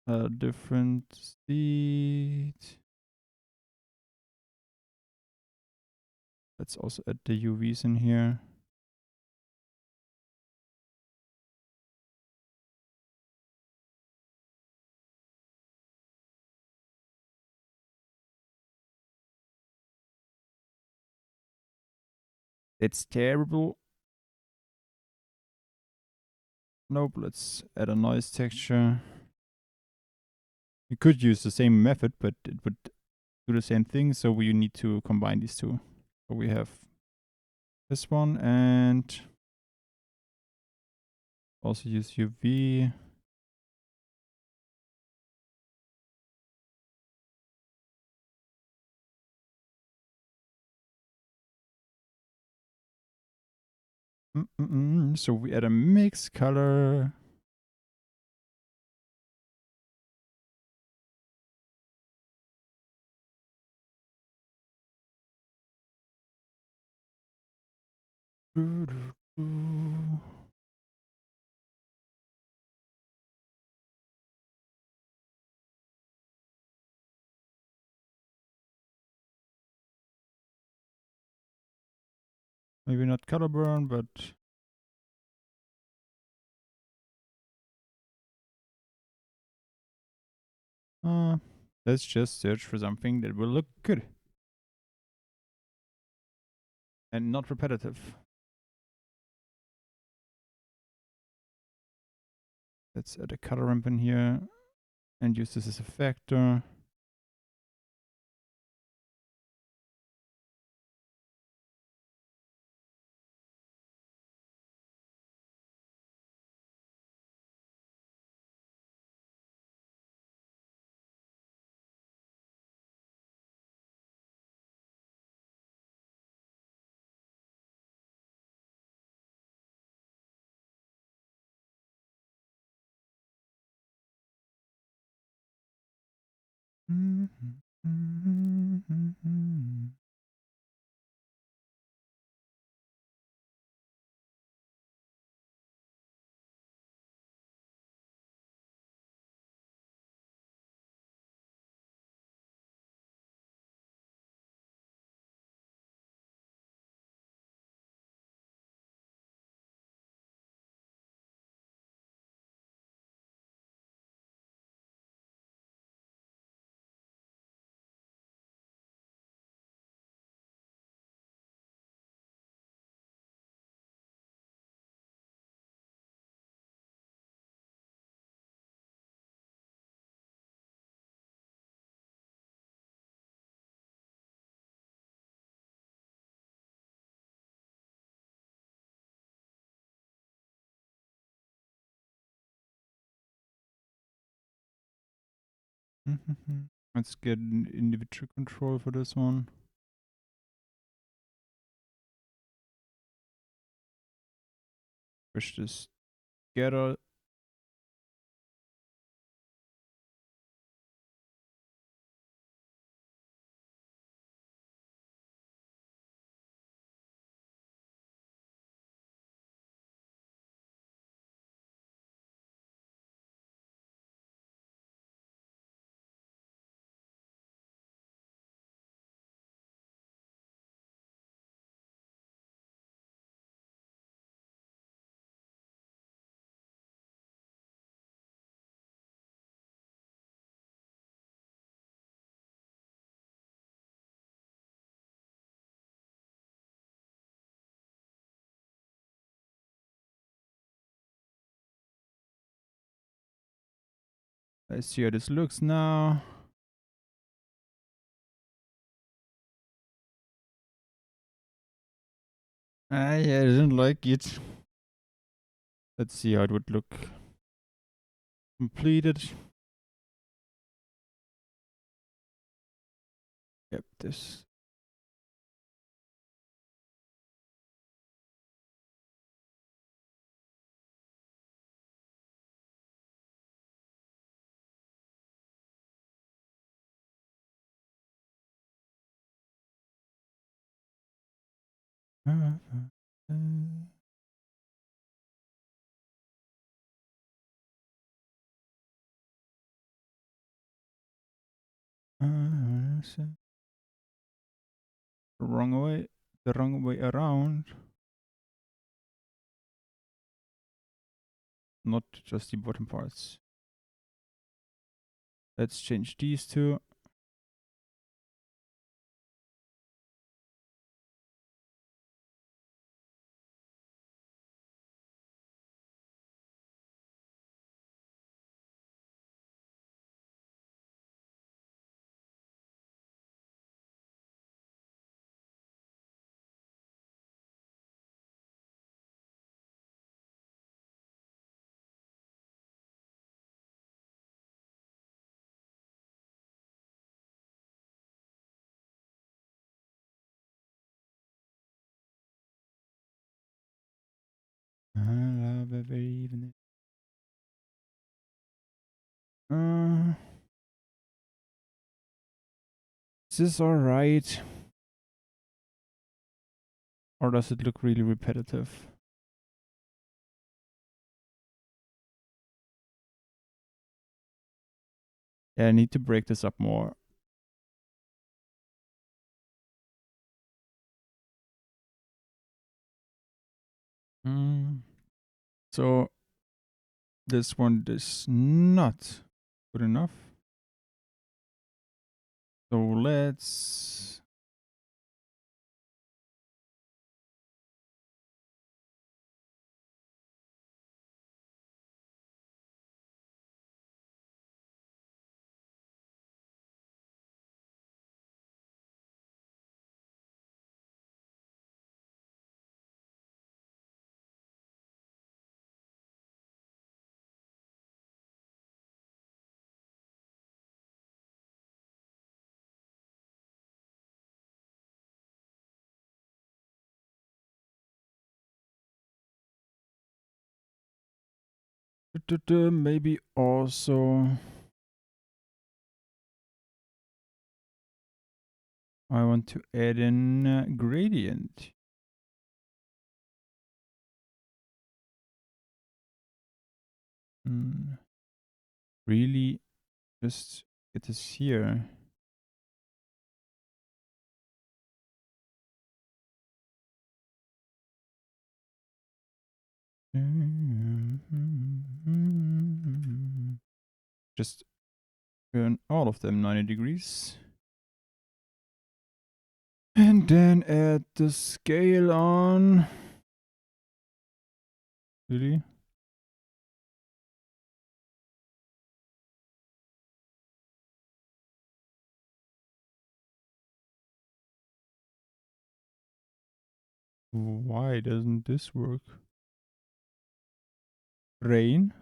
a different seed. Let's also add the UVs in here. It's terrible. Nope, let's add a noise texture. You could use the same method, but it would do the same thing, so we need to combine these two. So we have this one and also use UV. So we add a mix color. Maybe not color burn, but let's just search for something that will look good and not repetitive. Let's add a color ramp in here and use this as a factor. Let's get an individual control for this one. Push this together. Let's see how this looks now. Yeah, I didn't like it. Let's see how it would look completed. Yep, this. The wrong way around. Not just the bottom parts. Let's change these two. I love every evening. Is this alright? Or does it look really repetitive? Yeah, I need to break this up more. So this one is not good enough. So let's maybe also I want to add in gradient. Really just get this here. Just turn all of them 90 degrees. And then add the scale on. Really? Why doesn't this work? Rain?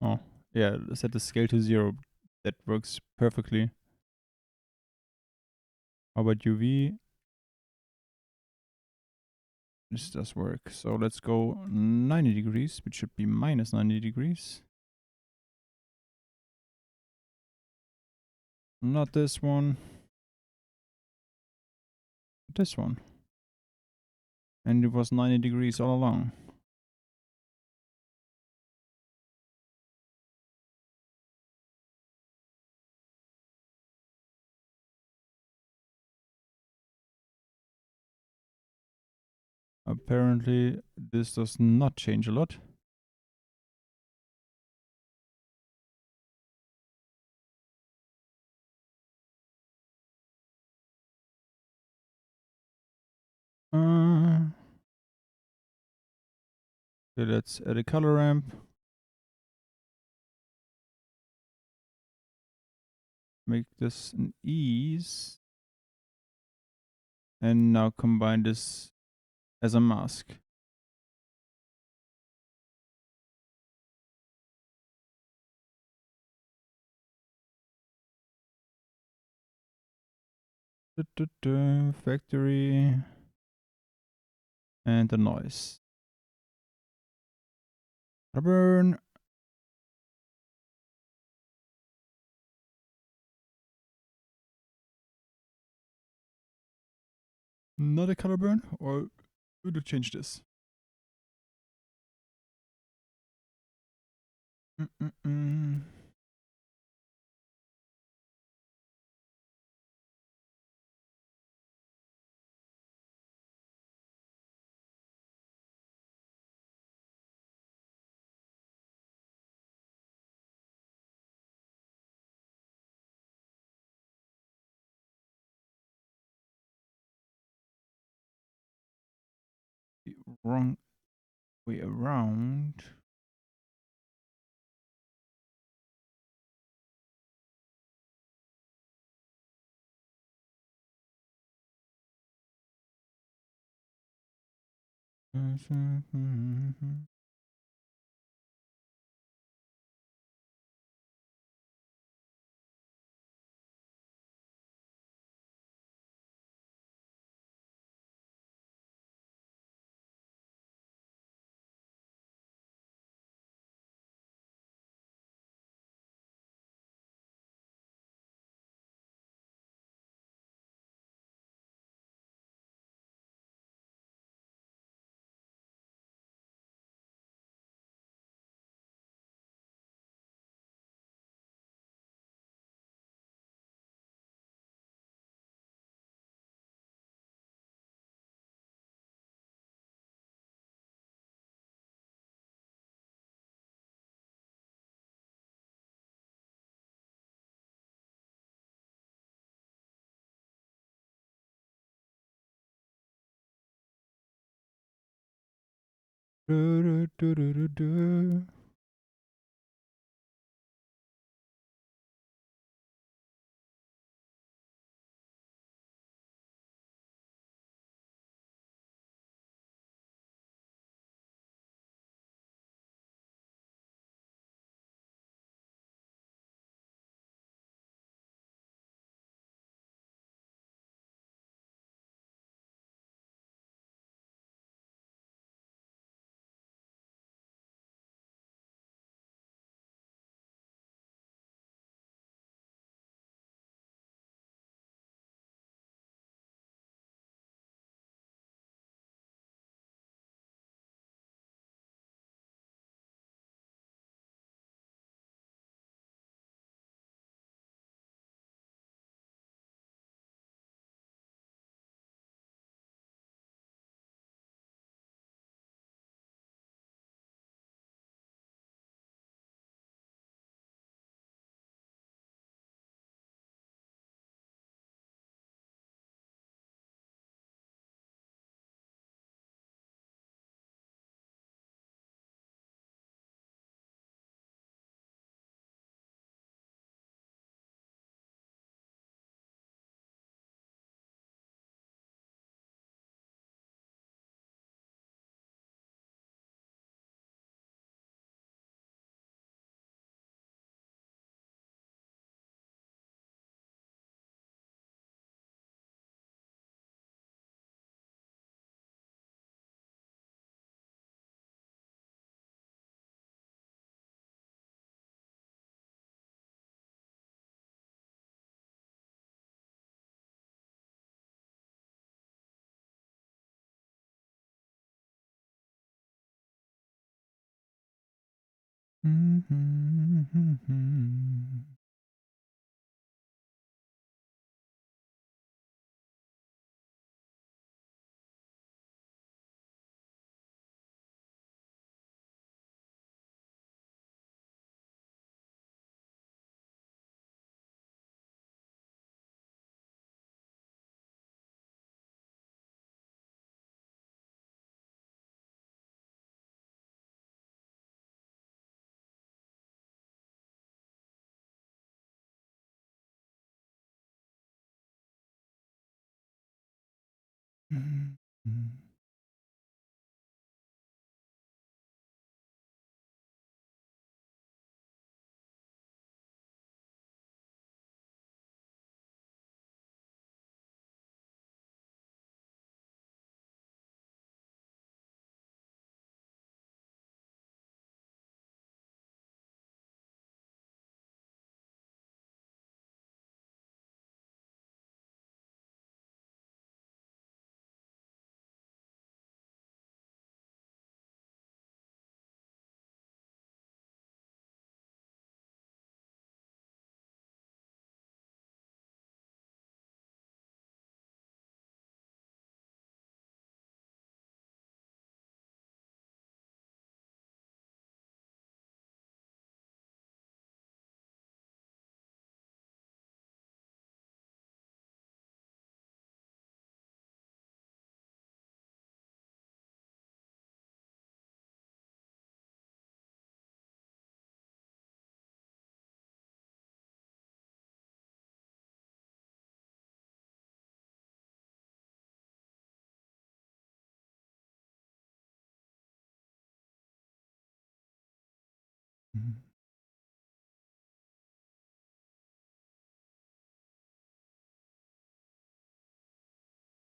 Oh, yeah, set the scale to 0. That works perfectly. How about UV? This does work. So let's go 90 degrees, which should be minus 90 degrees. Not this one. This one. And it was 90 degrees all along. Apparently, this does not change a lot. Okay, let's add a color ramp. Make this an ease. And now combine this as a mask. Factory. And the noise. Burn. Not a color burn? Or would you change this? The wrong way around. Du, du, du, du, du.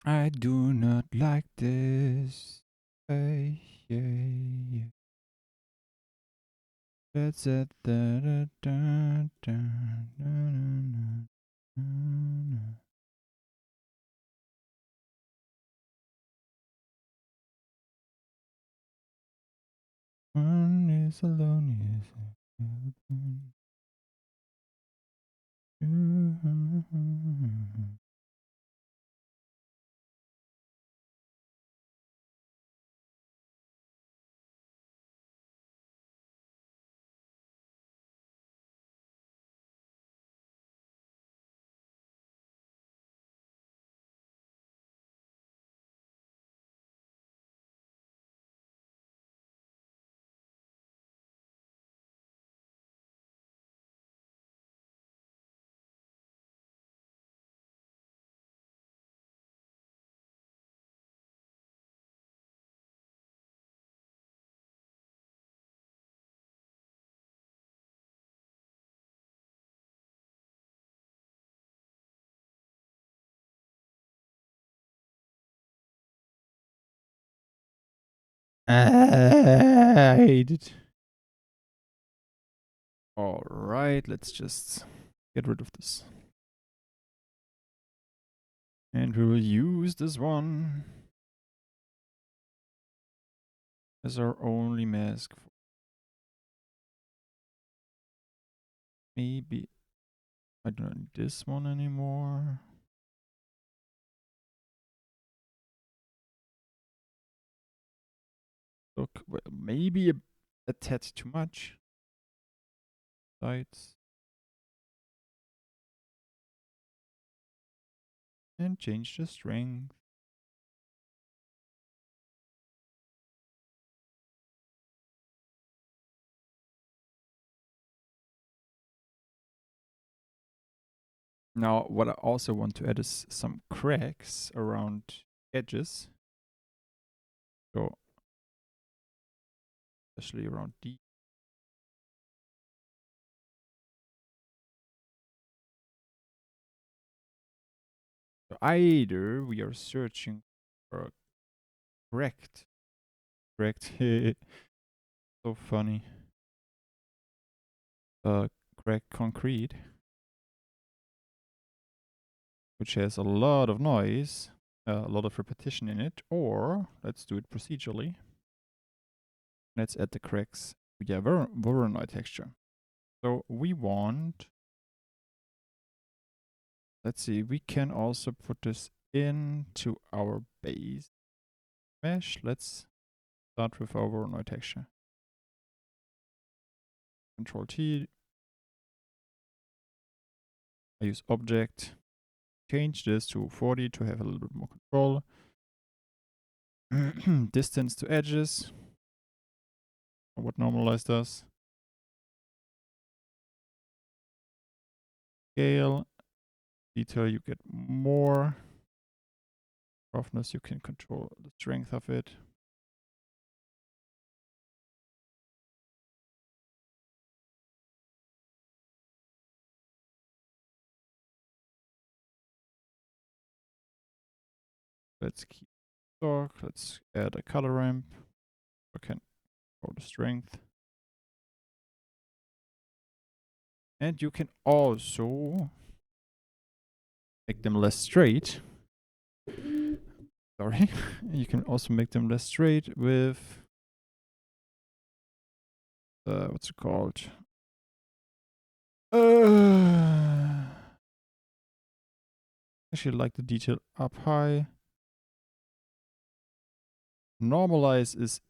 I do not like this. Hey, yeah. That's it. Da, da, da, da, da, da, da. One is alone, yes. I hate it. Alright, let's just get rid of this. And we will use this one as our only mask. Maybe I don't need this one anymore. Look, well, maybe a tad too much. Sides. And change the strength. Now, what I also want to add is some cracks around edges. So, especially around D. So either we are searching for a correct, so funny, cracked concrete, which has a lot of noise, a lot of repetition in it, or let's do it procedurally. Let's add the cracks. Yeah, Voronoi texture. So we want, let's see, we can also put this into our base mesh. Let's start with our Voronoi texture. Control T. I use object. Change this to 40 to have a little bit more control. Distance to edges. What normalize does. Scale. Detail, you get more. Roughness, you can control the strength of it. Let's keep stock. Let's add a color ramp. I can control the strength. And you can also make them less straight. Sorry. You can also make them less straight with what's it called? Actually like the detail up high. Normalize is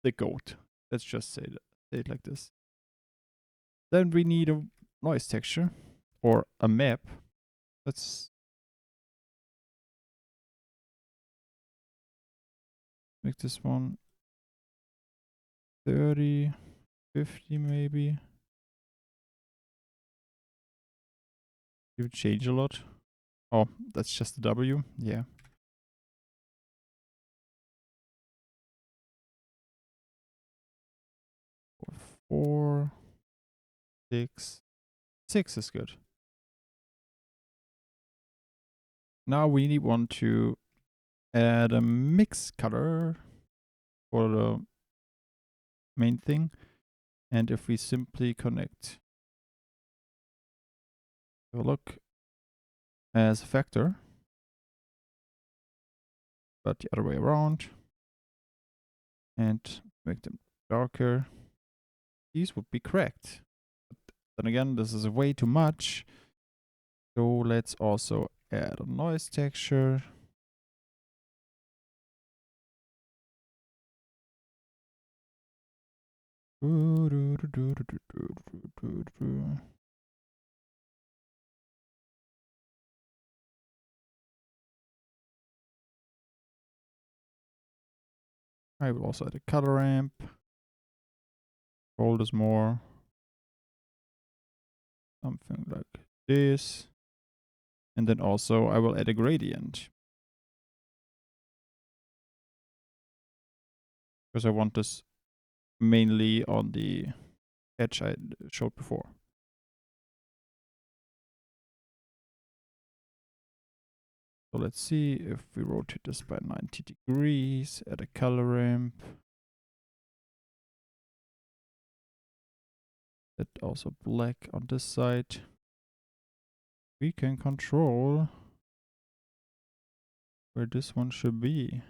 the goat. Let's just say it like this. Then we need a noise texture or a map. Let's make this one 30, 50 maybe. Did it change a lot? Oh, that's just a W. Yeah. Four, 6. 6 is good. Now we want to add a mix color for the main thing. And if we simply connect, have a look as a factor, but the other way around, and make them darker, these would be cracked. But then again, this is way too much. So let's also add a noise texture. I will also add a color ramp. Hold this more. Something like this. And then also I will add a gradient. Because I want this mainly on the edge I showed before. So let's see if we rotate this by 90 degrees, add a color ramp. That also black on this side. We can control where this one should be.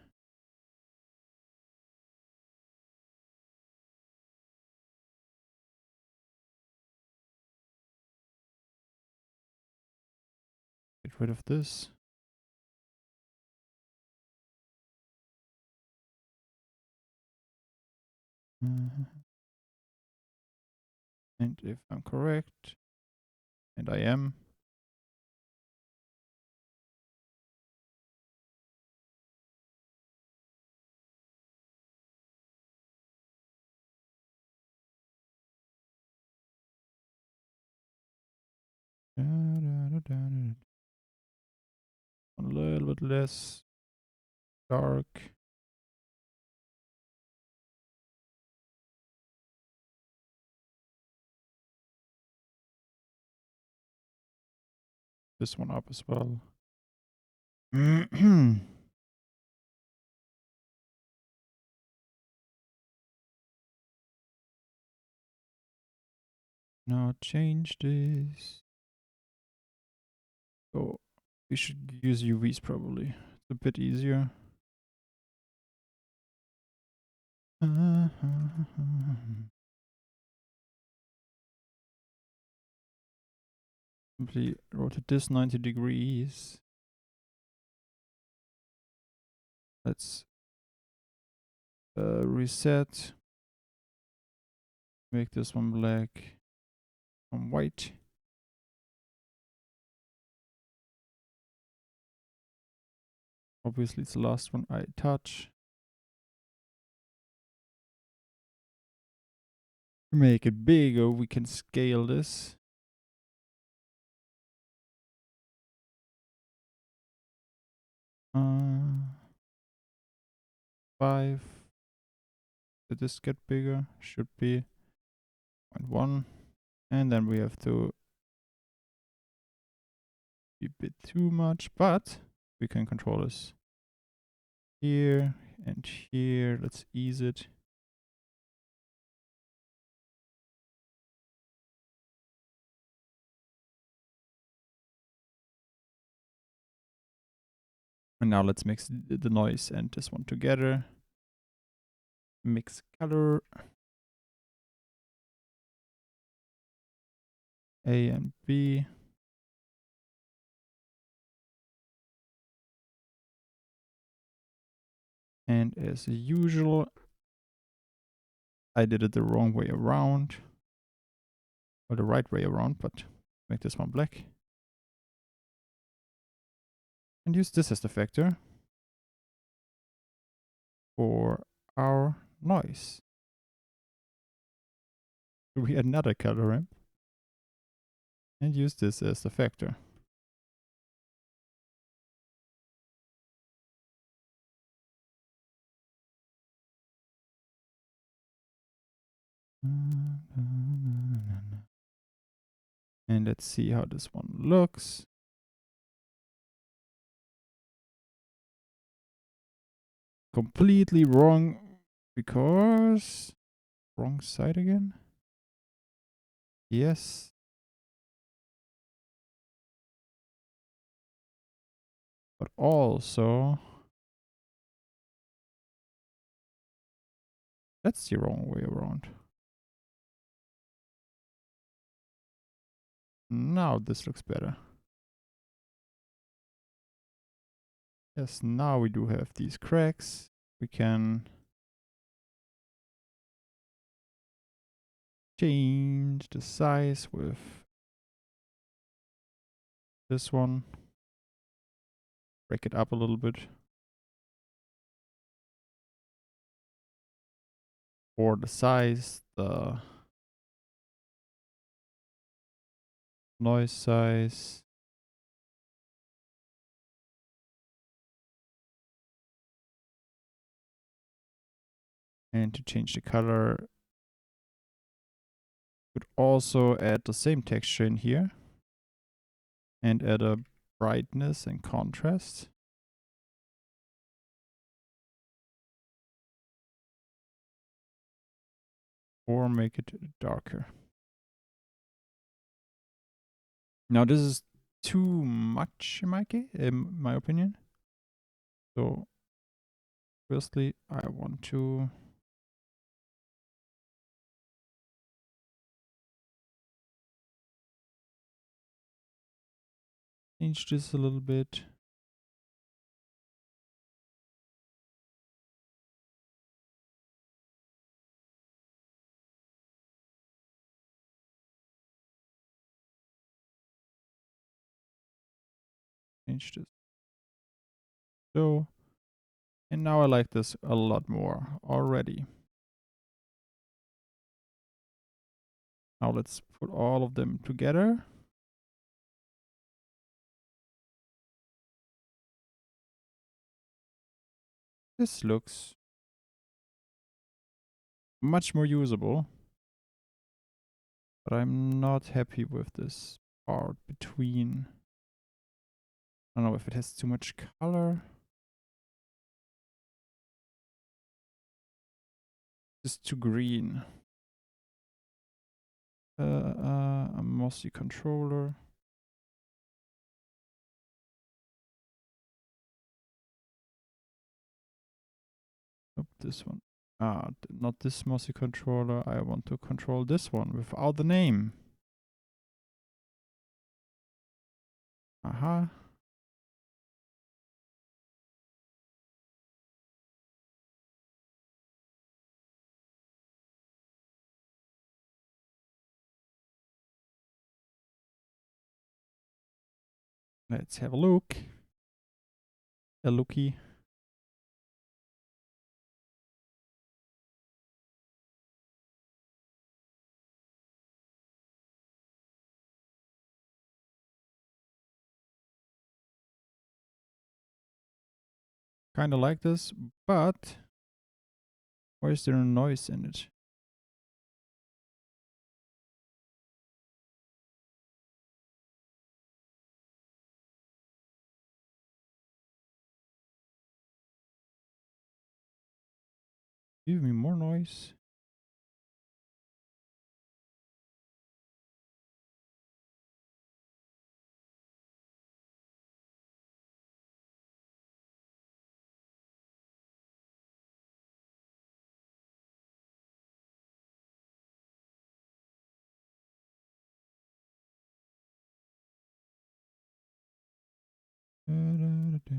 Get rid of this. And if I'm correct, and I am, a little bit less dark. This one up as well. Now change this. Oh, we should use UVs probably. It's a bit easier. Simply rotate this 90 degrees. Let's reset. Make this one black, one white. Obviously, it's the last one I touch. To make it bigger, we can scale this. Uh, 5. Did this get bigger? Should be 0.1. And then we have to be a bit too much, but we can control this. Here and here. Let's ease it. And now let's mix the noise and this one together. Mix color. A and B. And as usual, I did it the wrong way around. Or the right way around, but make this one black. And use this as the factor for our noise. We add another color ramp and use this as the factor. And let's see how this one looks. Completely wrong because wrong side again. Yes. But also that's the wrong way around. Now this looks better. Yes, now we do have these cracks. We can change the size with this one. Break it up a little bit. Or the size, the noise size. And to change the color, could also add the same texture in here and add a brightness and contrast. Or make it darker. Now this is too much in my opinion. So firstly, I want to change this a little bit. Change this. So, and now I like this a lot more already. Now let's put all of them together. This looks much more usable. But I'm not happy with this part between. I don't know if it has too much color. It's too green. A mossy controller. Nope, this one. Not this mossy controller. I want to control this one without the name. Aha. Let's have a look. A looky. Kind of like this, but why is there a noise in it? Give me more noise. Da, da, da, da.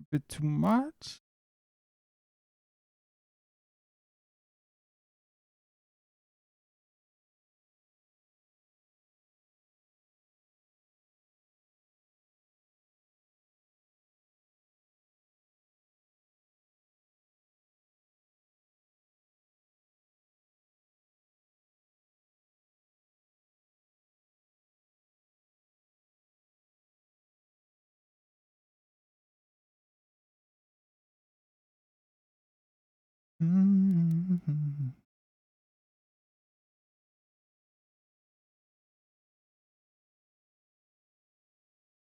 Bit too much. Mm-hmm.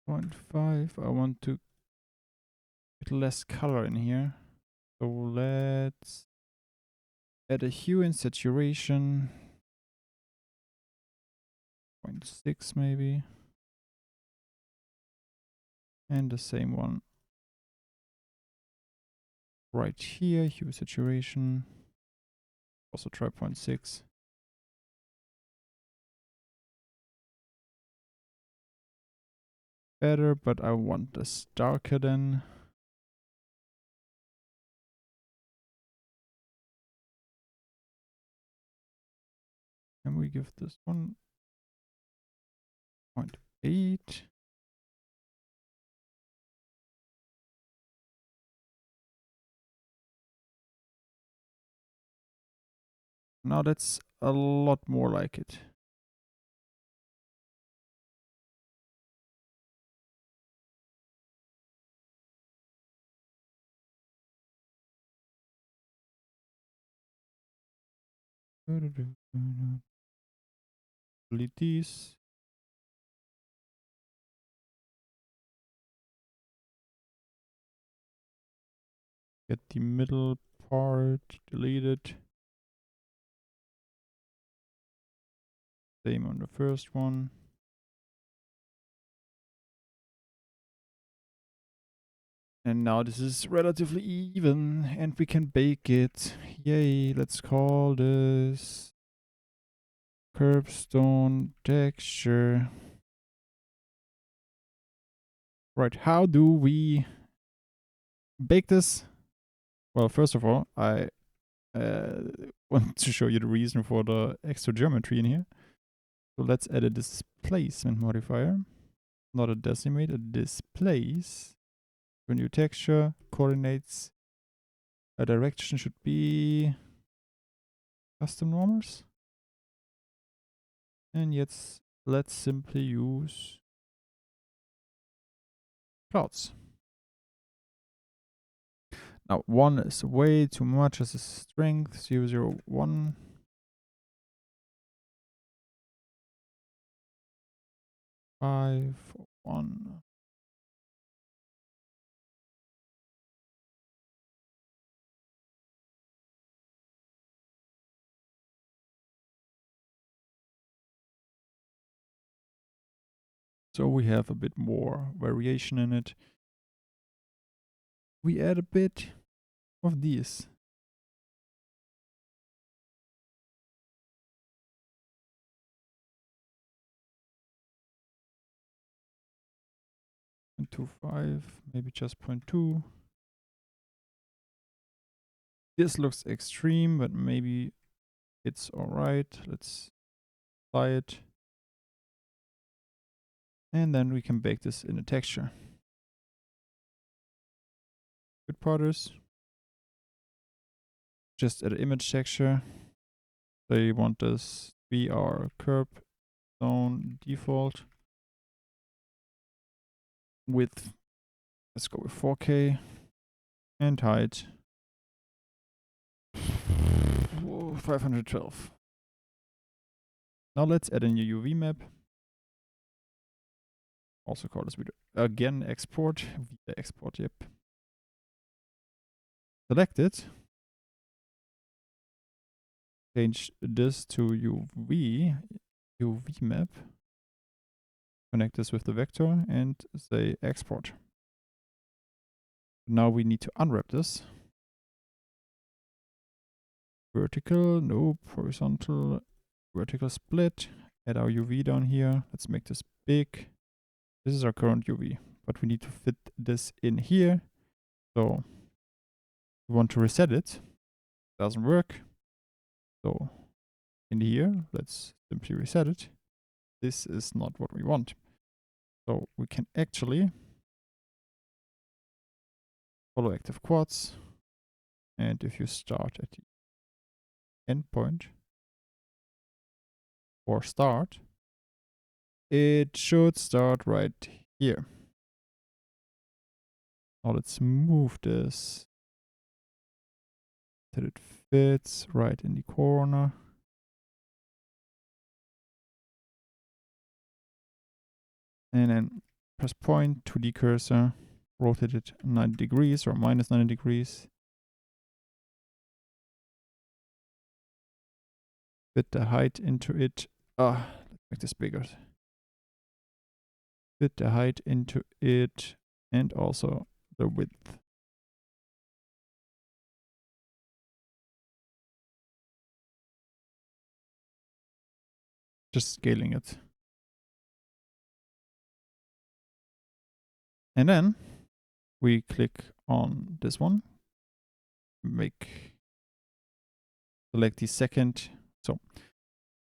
0.5. I want to get less color in here. So let's add a hue and saturation. 0.6 maybe. And the same one right here, hue saturation. Also try 0.6. Better, but I want this darker then. And we give this 1.8. Now that's a lot more like it. Delete these. Get the middle part deleted. Same on the first one. And now this is relatively even and we can bake it. Yay, let's call this curbstone texture. Right, how do we bake this? Well, first of all, I want to show you the reason for the extra geometry in here. So let's add a displacement modifier. Not a decimate, a displace. A new texture, coordinates, a direction should be custom normals. And yes, let's simply use clouds. Now 1 is way too much as a strength, 0, 0, 1. Five, 1. So we have a bit more variation in it. We add a bit of these. And 0.25, maybe just 0.2. This looks extreme, but maybe it's alright. Let's apply it. And then we can bake this in a texture. Good part is just add an image texture. They want this to be our curb zone default. Width, let's go with 4K. And height, 512. Now let's add a new UV map. Also call this video again export. Export, yep. Select it. Change this to UV map. Connect this with the vector and say export. Now we need to unwrap this. Vertical, nope, horizontal, vertical split. Add our UV down here. Let's make this big. This is our current UV, but we need to fit this in here. So we want to reset it. Doesn't work. So in here, let's simply reset it. This is not what we want. So we can actually follow active quads. And if you start at the endpoint or start, it should start right here. Now let's move this till it fits right in the corner. And then press point to the cursor, rotate it 90 degrees or minus 90 degrees. Fit the height into it. Let's make this bigger. Fit the height into it and also the width. Just scaling it. And then we click on this one, select the second, so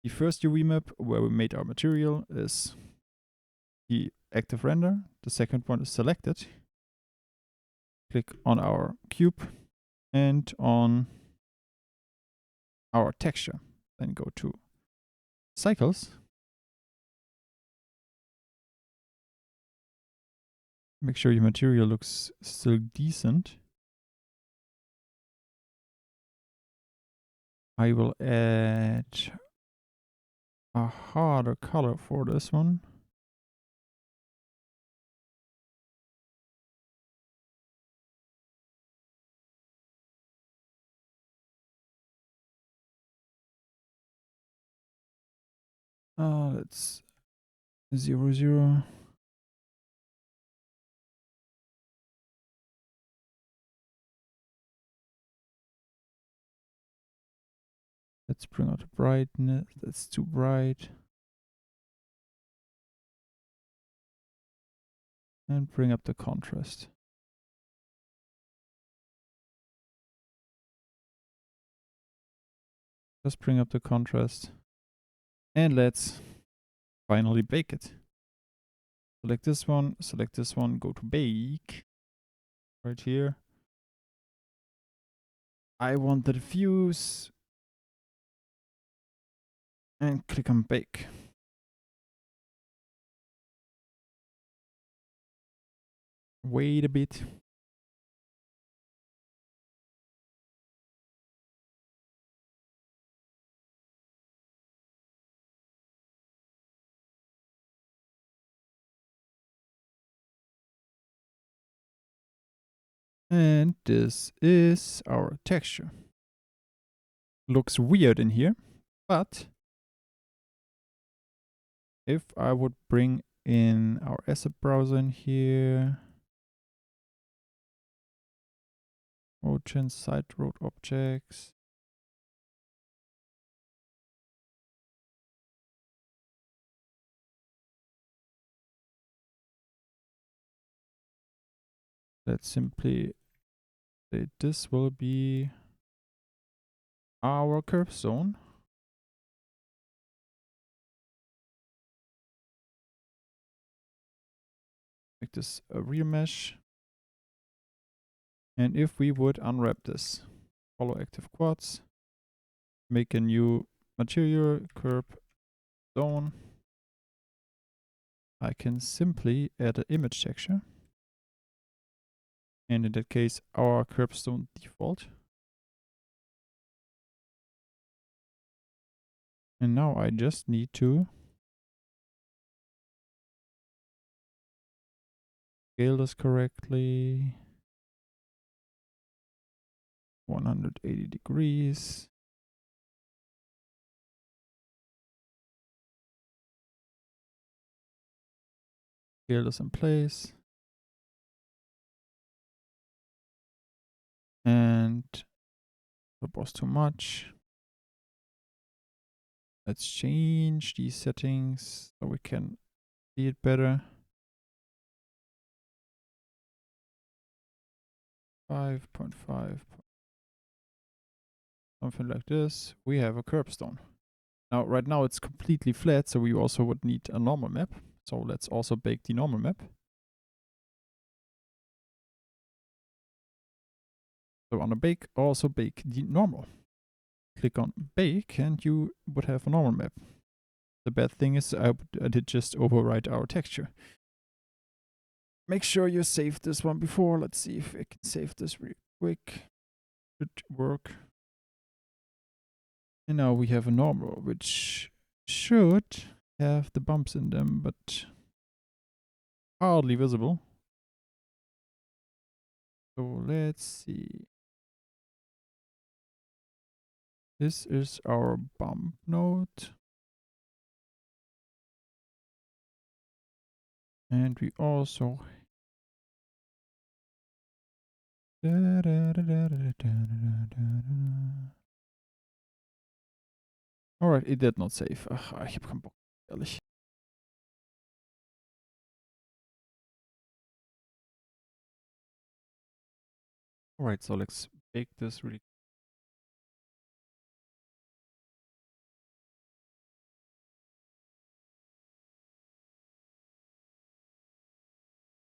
The first UV map where we made our material is the active render. The second one is selected. Click on our cube and on our texture. Then go to cycles. Make sure your material looks still decent. I will add a harder color for this one. Let's 0, 0. Let's bring out the brightness. That's too bright. And bring up the contrast. Just bring up the contrast. And let's finally bake it. Select this one, go to bake. Right here. I want the diffuse. And click on bake. Wait a bit. And this is our texture. Looks weird in here, but if I would bring in our asset browser in here, Ocean side road objects, let's simply say this will be our curbstone. Make this a real mesh. And if we would unwrap this, follow active quads, make a new material curb zone, I can simply add an image texture. And in that case, our curbstone default. And now I just need to scale this correctly. 180 degrees. Scale this in place. And that was too much. Let's change these settings so we can see it better. 5.5. Something like this. We have a curbstone. Now, right now it's completely flat, so we also would need a normal map. So let's also bake the normal map. So on a bake, also bake the normal. Click on bake and you would have a normal map. The bad thing is I did just overwrite our texture. Make sure you save this one before. Let's see if I can save this real quick. Should work. And now we have a normal, which should have the bumps in them, but hardly visible. So let's see. This is our bump node. And we also Alright, it did not save. Ach, ich hab keinen Bock, ehrlich. Alright, so let's bake this really.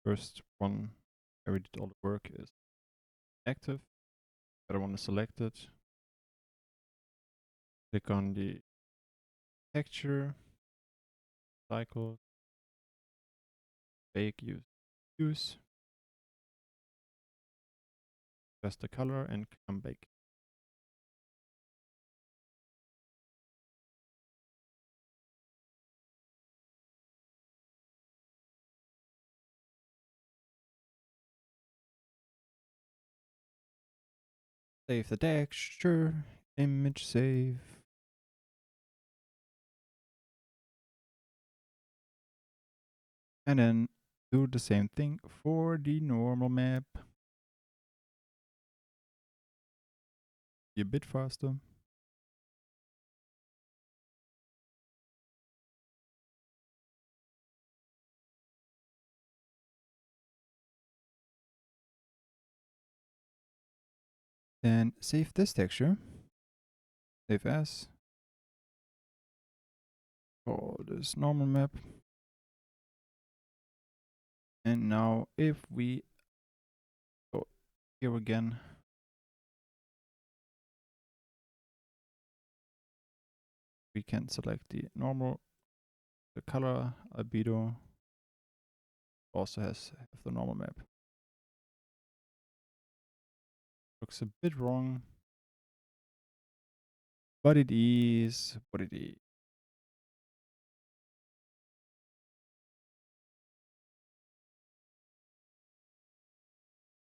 First one where we did all the work is active. The other one is selected. Click on the texture, cycle, bake, use, press the color and come bake. Save the texture, image save. And then do the same thing for the normal map. Be a bit faster. Then save this texture. Save as. For this normal map. And now if we go here again, we can select the normal, the color albedo also have the normal map. Looks a bit wrong, but it is what it is.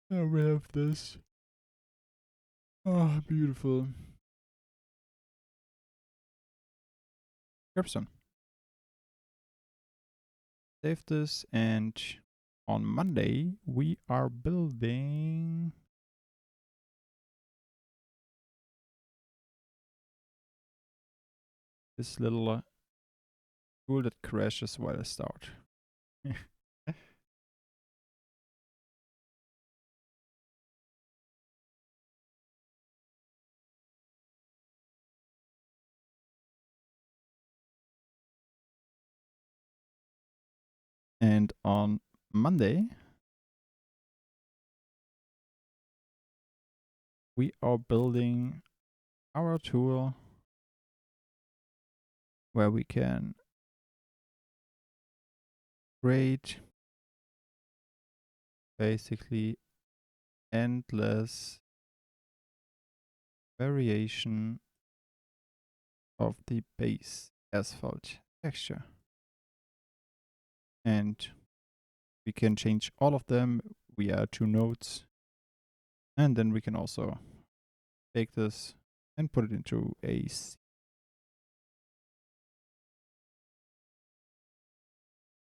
Now we have this. Oh, beautiful. Curbstone. Save this, and on Monday we are building this little tool that crashes while I start. And on Monday, we are building our tool where we can create basically endless variation of the base asphalt texture. And we can change all of them via 2 nodes. And then we can also take this and put it into a